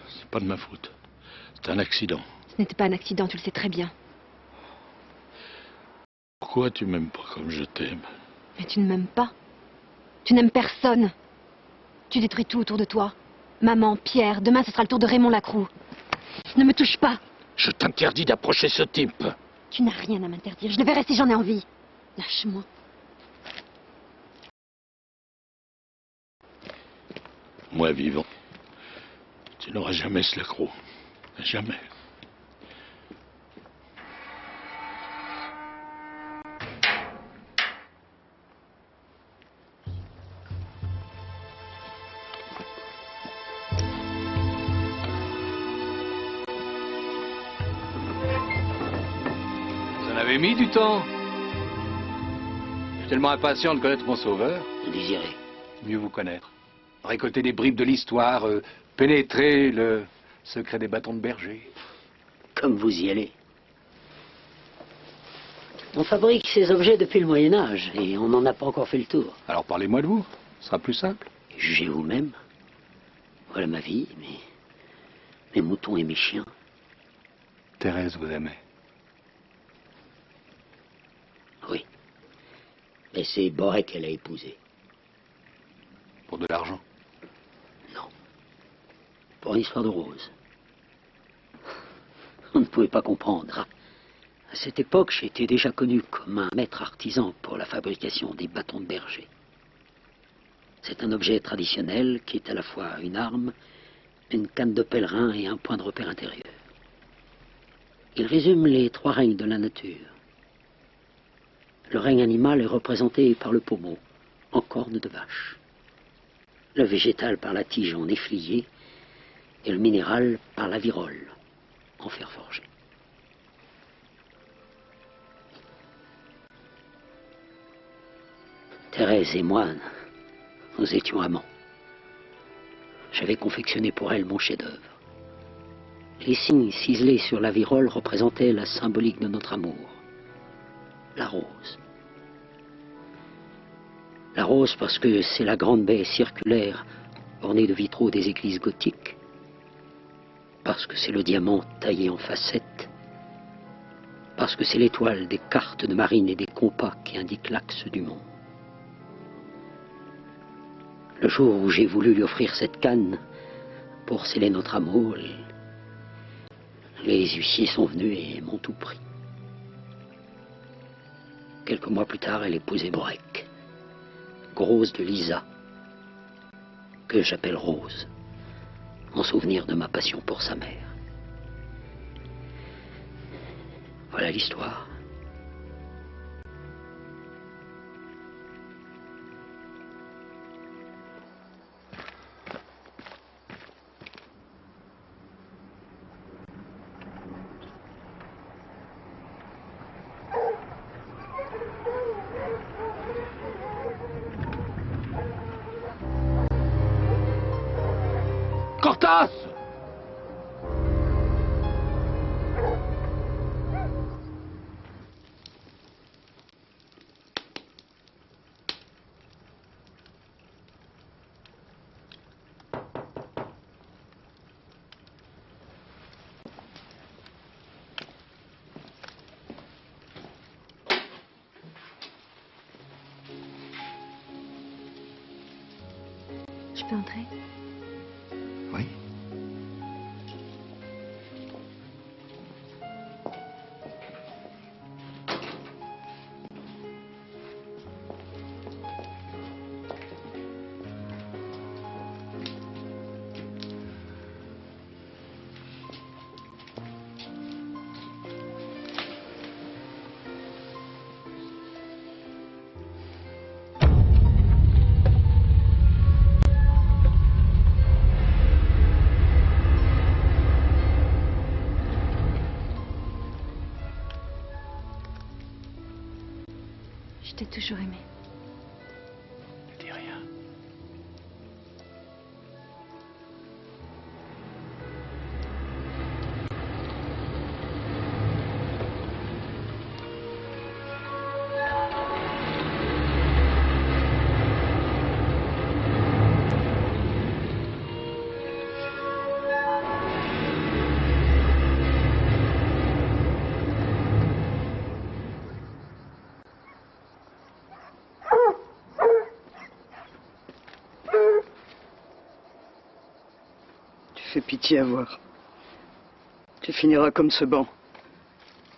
C'est pas de ma faute. C'est un accident. Ce n'était pas un accident, tu le sais très bien. Pourquoi tu m'aimes pas comme je t'aime? Mais tu ne m'aimes pas. Tu n'aimes personne. Tu détruis tout autour de toi. Maman, Pierre, demain ce sera le tour de Raymond Lacroux. Ne me touche pas. Je t'interdis d'approcher ce type. Tu n'as rien à m'interdire. Je le verrai si j'en ai envie. Lâche-moi. Moi vivant, tu n'auras jamais ce Lacroux. Jamais. Vous en avez mis du temps. Je suis tellement impatient de connaître mon sauveur. Vous désirez Mieux vous connaître. Récolter des bribes de l'histoire, pénétrer le secret des bâtons de berger. Comme vous y allez. On fabrique ces objets depuis le Moyen-Âge et on n'en a pas encore fait le tour. Alors parlez-moi de vous, ce sera plus simple. Jugez vous-même. Voilà ma vie, mes moutons et mes chiens. Thérèse vous aimait. Oui. Mais c'est Borek qu'elle a épousé. Pour de l'argent? Non. Pour une histoire de rose. On ne pouvait pas comprendre. À cette époque, j'étais déjà connu comme un maître artisan pour la fabrication des bâtons de berger. C'est un objet traditionnel qui est à la fois une arme, une canne de pèlerin et un point de repère intérieur. Il résume les trois règnes de la nature. Le règne animal est représenté par le pommeau, en corne de vache. Le végétal par la tige en efflié et le minéral par la virole, en fer forgé. Thérèse et moi, nous étions amants. J'avais confectionné pour elle mon chef-d'œuvre. Les signes ciselés sur la virole représentaient la symbolique de notre amour, la rose. La rose parce que c'est la grande baie circulaire ornée de vitraux des églises gothiques, parce que c'est le diamant taillé en facettes, parce que c'est l'étoile des cartes de marine et des compas qui indiquent l'axe du monde. Le jour où j'ai voulu lui offrir cette canne pour sceller notre amour, les huissiers sont venus et m'ont tout pris. Quelques mois plus tard, elle épousait Borek, grosse de Lisa, que j'appelle Rose, en souvenir de ma passion pour sa mère. Voilà l'histoire. Cortas! Je peux entrer? Oui. Je t'ai toujours aimé. Ne dis rien. Tu fais pitié à voir. Tu finiras comme ce banc,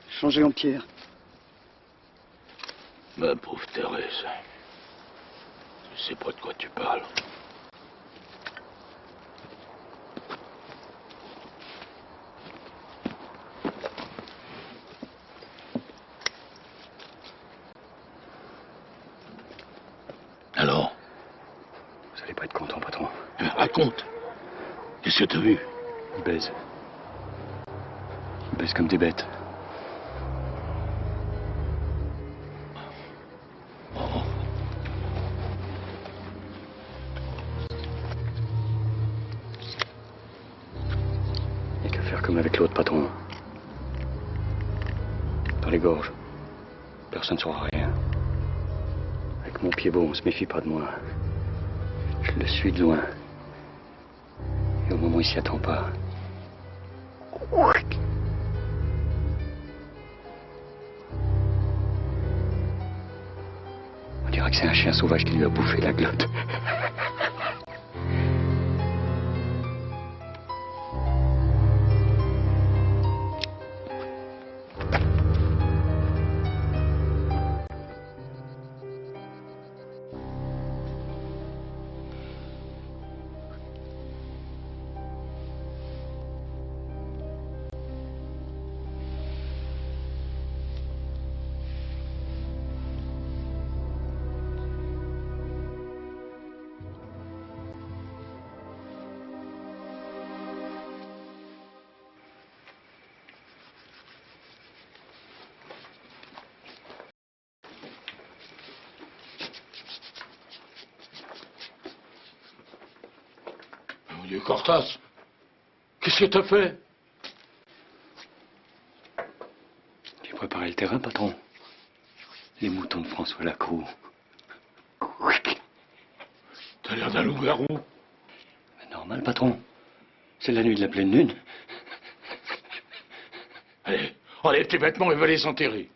changé en pierre. Ma pauvre Thérèse, je sais pas de quoi tu parles. Alors? Vous allez pas être content, patron. Raconte. Qu'est-ce que t'as vu? Ils baisent. Ils baisent comme des bêtes. Il n'y a qu'à faire comme avec l'autre patron. Dans les gorges. Personne ne saura rien. Avec mon pied beau, on se méfie pas de moi. Je le suis de loin. Et au moment où il s'y attend pas. On dirait que c'est un chien sauvage qui lui a bouffé la glotte. Dieu, Cortas, qu'est-ce que t'as fait? J'ai préparé le terrain, patron. Les moutons de François Lacroix. T'as l'air d'un loup-garou. Normal, patron. C'est la nuit de la pleine lune. Allez, enlève tes vêtements et va les enterrer.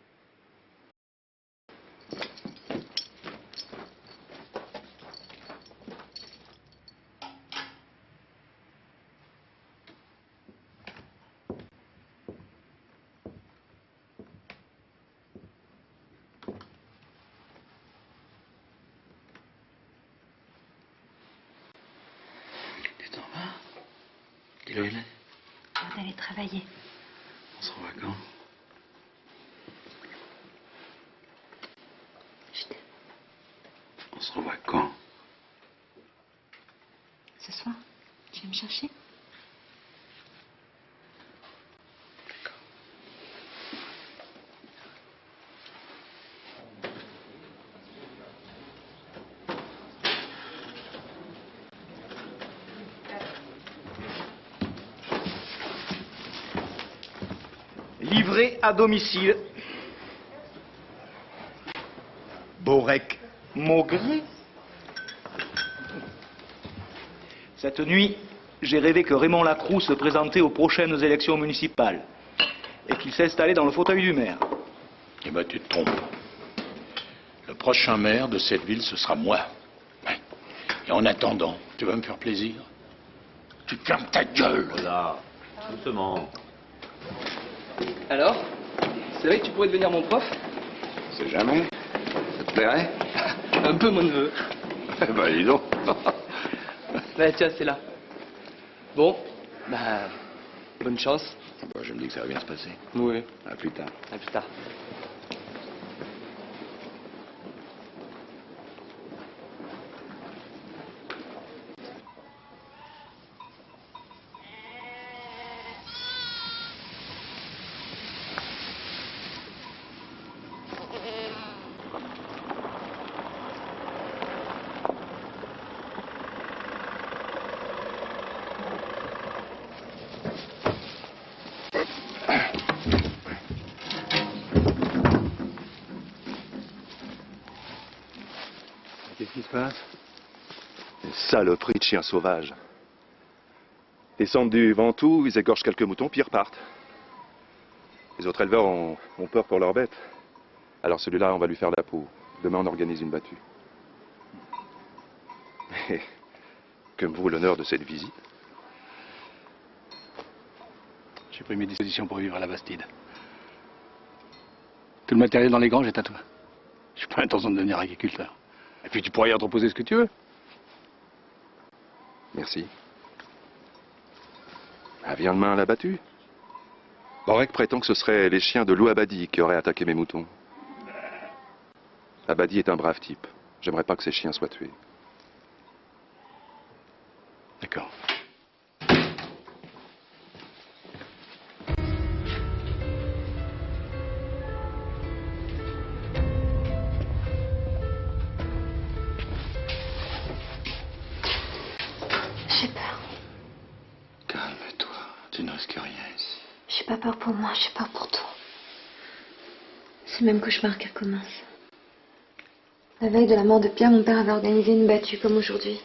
Quelle heure il est? Avant d'aller travailler. On se revoit quand? On se revoit quand? Ce soir, tu viens me chercher? Livré à domicile. Borek Maugré. Cette nuit, j'ai rêvé que Raymond Lacroux se présentait aux prochaines élections municipales et qu'il s'installait dans le fauteuil du maire. Eh ben, tu te trompes. Le prochain maire de cette ville, ce sera moi. Ouais. Et en attendant, tu vas me faire plaisir. Tu fermes ta gueule. Voilà, doucement. Alors, c'est vrai que tu pourrais devenir mon prof? C'est jamais. Ça te plairait? Un peu, mon neveu. Eh ben, dis donc. Ouais, tiens, c'est là. Bon, bah, bonne chance. Bon, je me dis que ça va bien se passer. Oui. À plus tard. À plus tard. Qu'est-ce qui se passe? Une saloperie de chiens sauvages. Descendent du Ventoux, ils égorgent quelques moutons, puis ils repartent. Les autres éleveurs ont peur pour leurs bêtes. Alors celui-là, on va lui faire la peau. Demain, on organise une battue. Et que me vaut l'honneur de cette visite? J'ai pris mes dispositions pour vivre à la Bastide. Tout le matériel dans les granges est à toi. Je n'ai pas l'intention de devenir agriculteur. Et puis tu pourras y entreposer ce que tu veux. Merci. Ah, viens demain à la battue. Borek prétend que ce seraient les chiens de Lou Abadi qui auraient attaqué mes moutons. Abadi est un brave type. J'aimerais pas que ces chiens soient tués. D'accord. J'ai peur. Calme-toi, tu ne risques rien ici. J'ai pas peur pour moi, j'ai peur pour toi. C'est le même cauchemar qui recommence. La veille de la mort de Pierre, mon père avait organisé une battue comme aujourd'hui.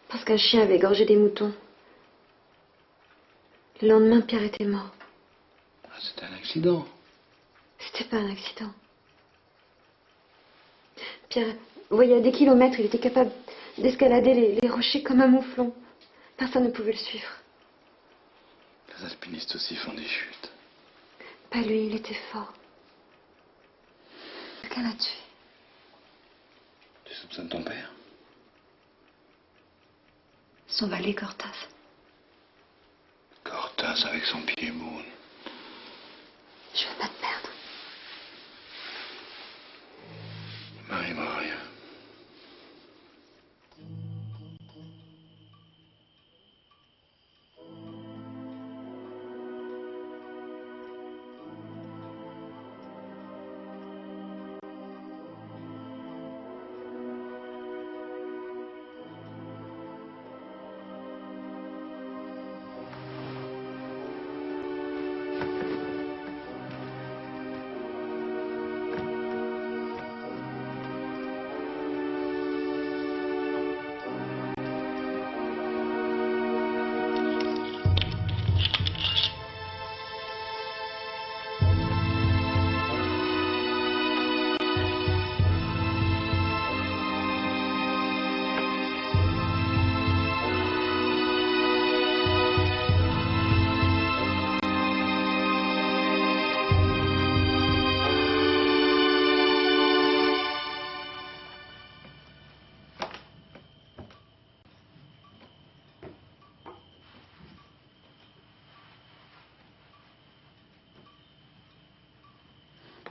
Parce qu'un chien avait égorgé des moutons. Le lendemain, Pierre était mort. Ah, c'était un accident. C'était pas un accident. Pierre, vous voyez, à des kilomètres, il était capable d'escalader les rochers comme un mouflon. Personne ne pouvait le suivre. Les alpinistes aussi font des chutes. Pas lui, il était fort. Quelqu'un l'a tué. Tu soupçonnes ton père? Son valet Cortas. Cortas avec son pied moune. Je veux pas te perdre. Il m'arrivera rien.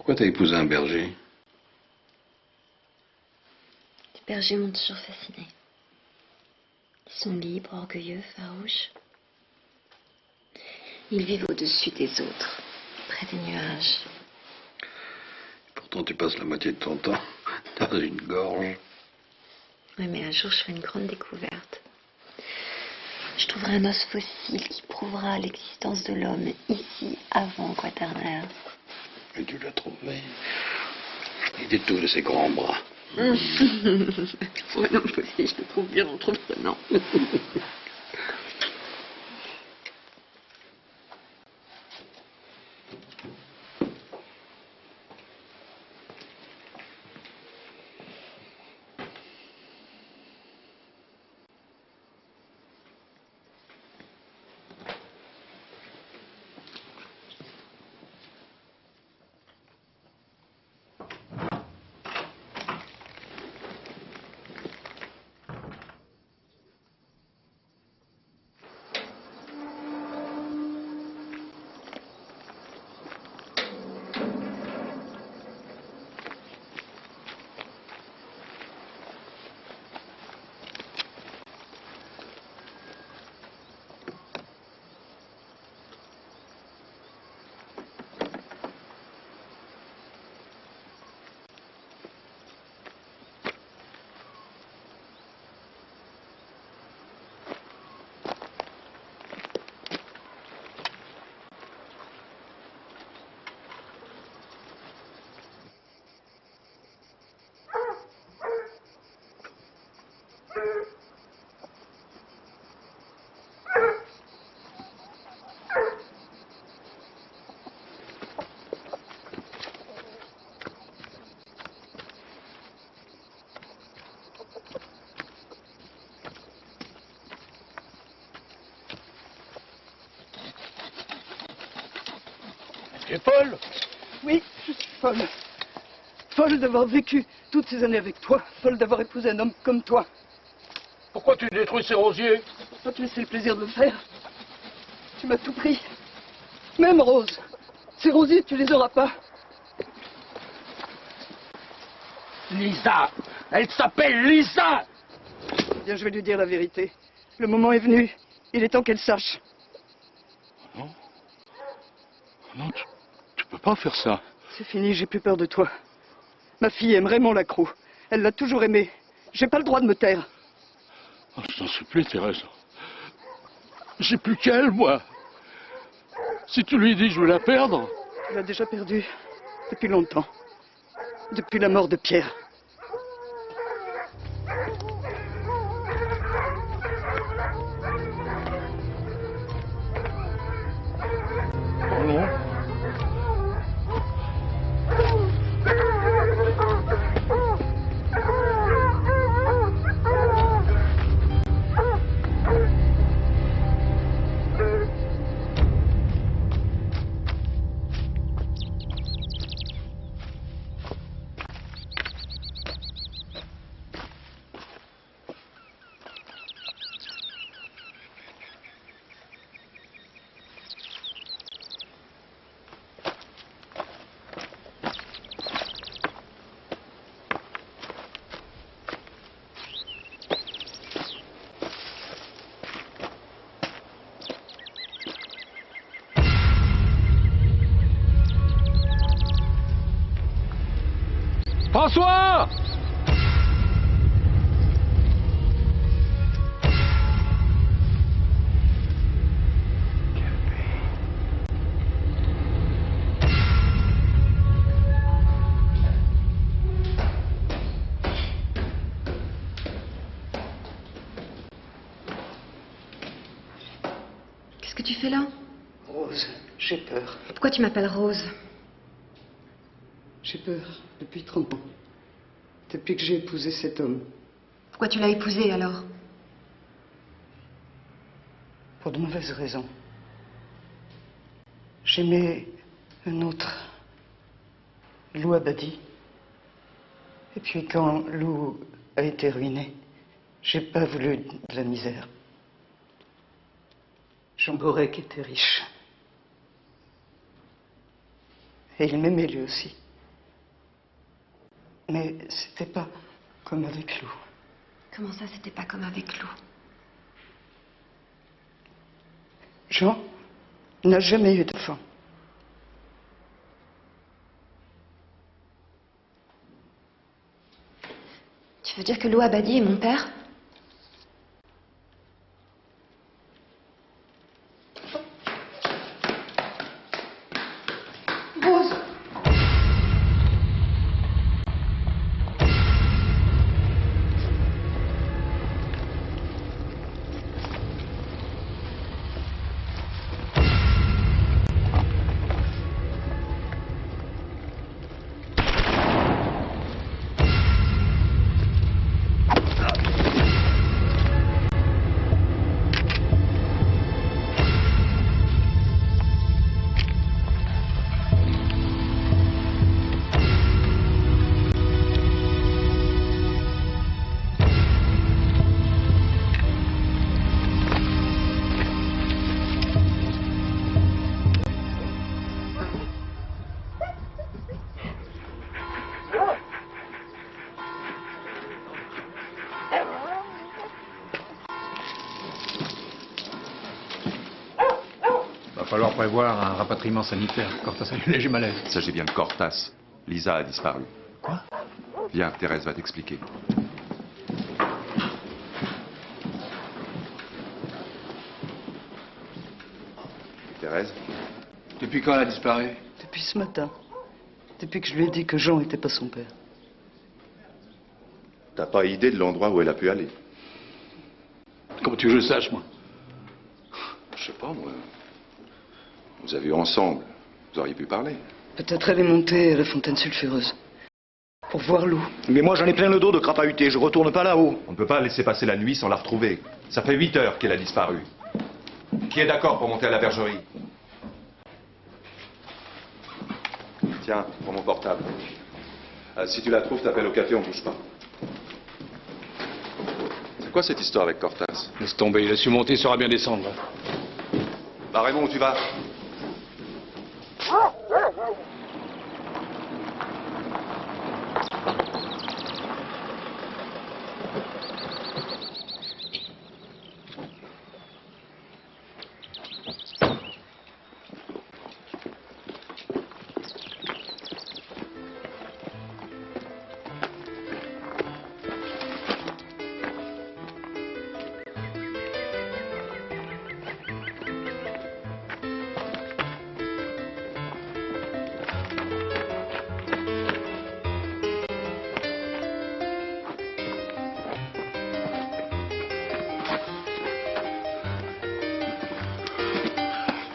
Pourquoi t'as épousé un berger? Les bergers m'ont toujours fascinée. Ils sont libres, orgueilleux, farouches. Ils vivent au-dessus des autres, près des nuages. Pourtant, tu passes la moitié de ton temps dans une gorge. Oui, mais un jour, je ferai une grande découverte. Je trouverai un os fossile qui prouvera l'existence de l'homme ici, avant Quaternaire. Et tu l'as trouvé. Il détourne de ses grands bras. Ouais, non, je le trouve bien entreprenant. Tu es folle? Oui, je suis folle. Folle d'avoir vécu toutes ces années avec toi. Folle d'avoir épousé un homme comme toi. Pourquoi tu détruis ces rosiers? Pour pas te laisser le plaisir de le faire. Tu m'as tout pris. Même Rose. Ces rosiers, tu les auras pas. Lisa! Elle s'appelle Lisa! Bien, je vais lui dire la vérité. Le moment est venu. Il est temps qu'elle sache. Non, tu peux pas faire ça. C'est fini, j'ai plus peur de toi. Ma fille aime Raymond Lacroix. Elle l'a toujours aimé. J'ai pas le droit de me taire. Oh, je t'en supplie, Thérèse. J'ai plus qu'elle, moi. Si tu lui dis que je veux la perdre... Tu l'as déjà perdue. Depuis longtemps. Depuis la mort de Pierre. Oh non. François! Qu'est-ce que tu fais là? Rose, j'ai peur. Pourquoi tu m'appelles Rose? J'ai peur depuis 30 ans. Depuis que j'ai épousé cet homme. Pourquoi tu l'as épousé alors? Pour de mauvaises raisons. J'aimais un autre. Lou Abadi. Et puis quand Lou a été ruiné, j'ai pas voulu de la misère. Jean Borek était riche. Et il m'aimait lui aussi. Mais c'était pas comme avec Lou. Comment ça, c'était pas comme avec Lou? Jean n'a jamais eu d'enfant. Tu veux dire que Lou Abadi est mon père? Rose! Va falloir prévoir un rapatriement sanitaire. Cortas a eu un léger malaise. Il s'agit bien de Cortas. Lisa a disparu. Quoi? Viens, Thérèse va t'expliquer. Thérèse? Depuis quand elle a disparu? Depuis ce matin. Depuis que je lui ai dit que Jean n'était pas son père. T'as pas idée de l'endroit où elle a pu aller? Comment tu veux que je sache, moi? Je sais pas, moi. Vous avez eu ensemble. Vous auriez pu parler. Peut-être elle est montée à la fontaine sulfureuse. Pour voir Lou. Mais moi j'en ai plein le dos de crapahuté, je retourne pas là-haut. On ne peut pas laisser passer la nuit sans la retrouver. Ça fait 8 heures qu'elle a disparu. Qui est d'accord pour monter à la bergerie? Tiens, prends mon portable. Si tu la trouves, t'appelles au café, on bouge pas. C'est quoi cette histoire avec Cortas? Laisse tomber, il a su monter, il saura bien descendre. Bah Raymond, où tu vas?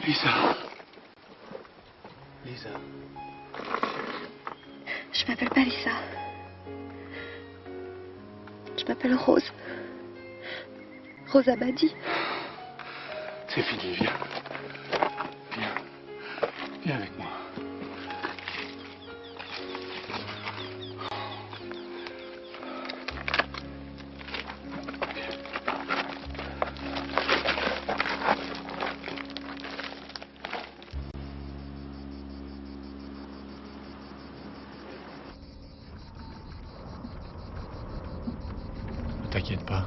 Lisa. Lisa. Je m'appelle pas Lisa. Je m'appelle Rose. Rose Abadi. C'est fini, viens. Viens. Viens avec moi. Ne t'inquiète pas.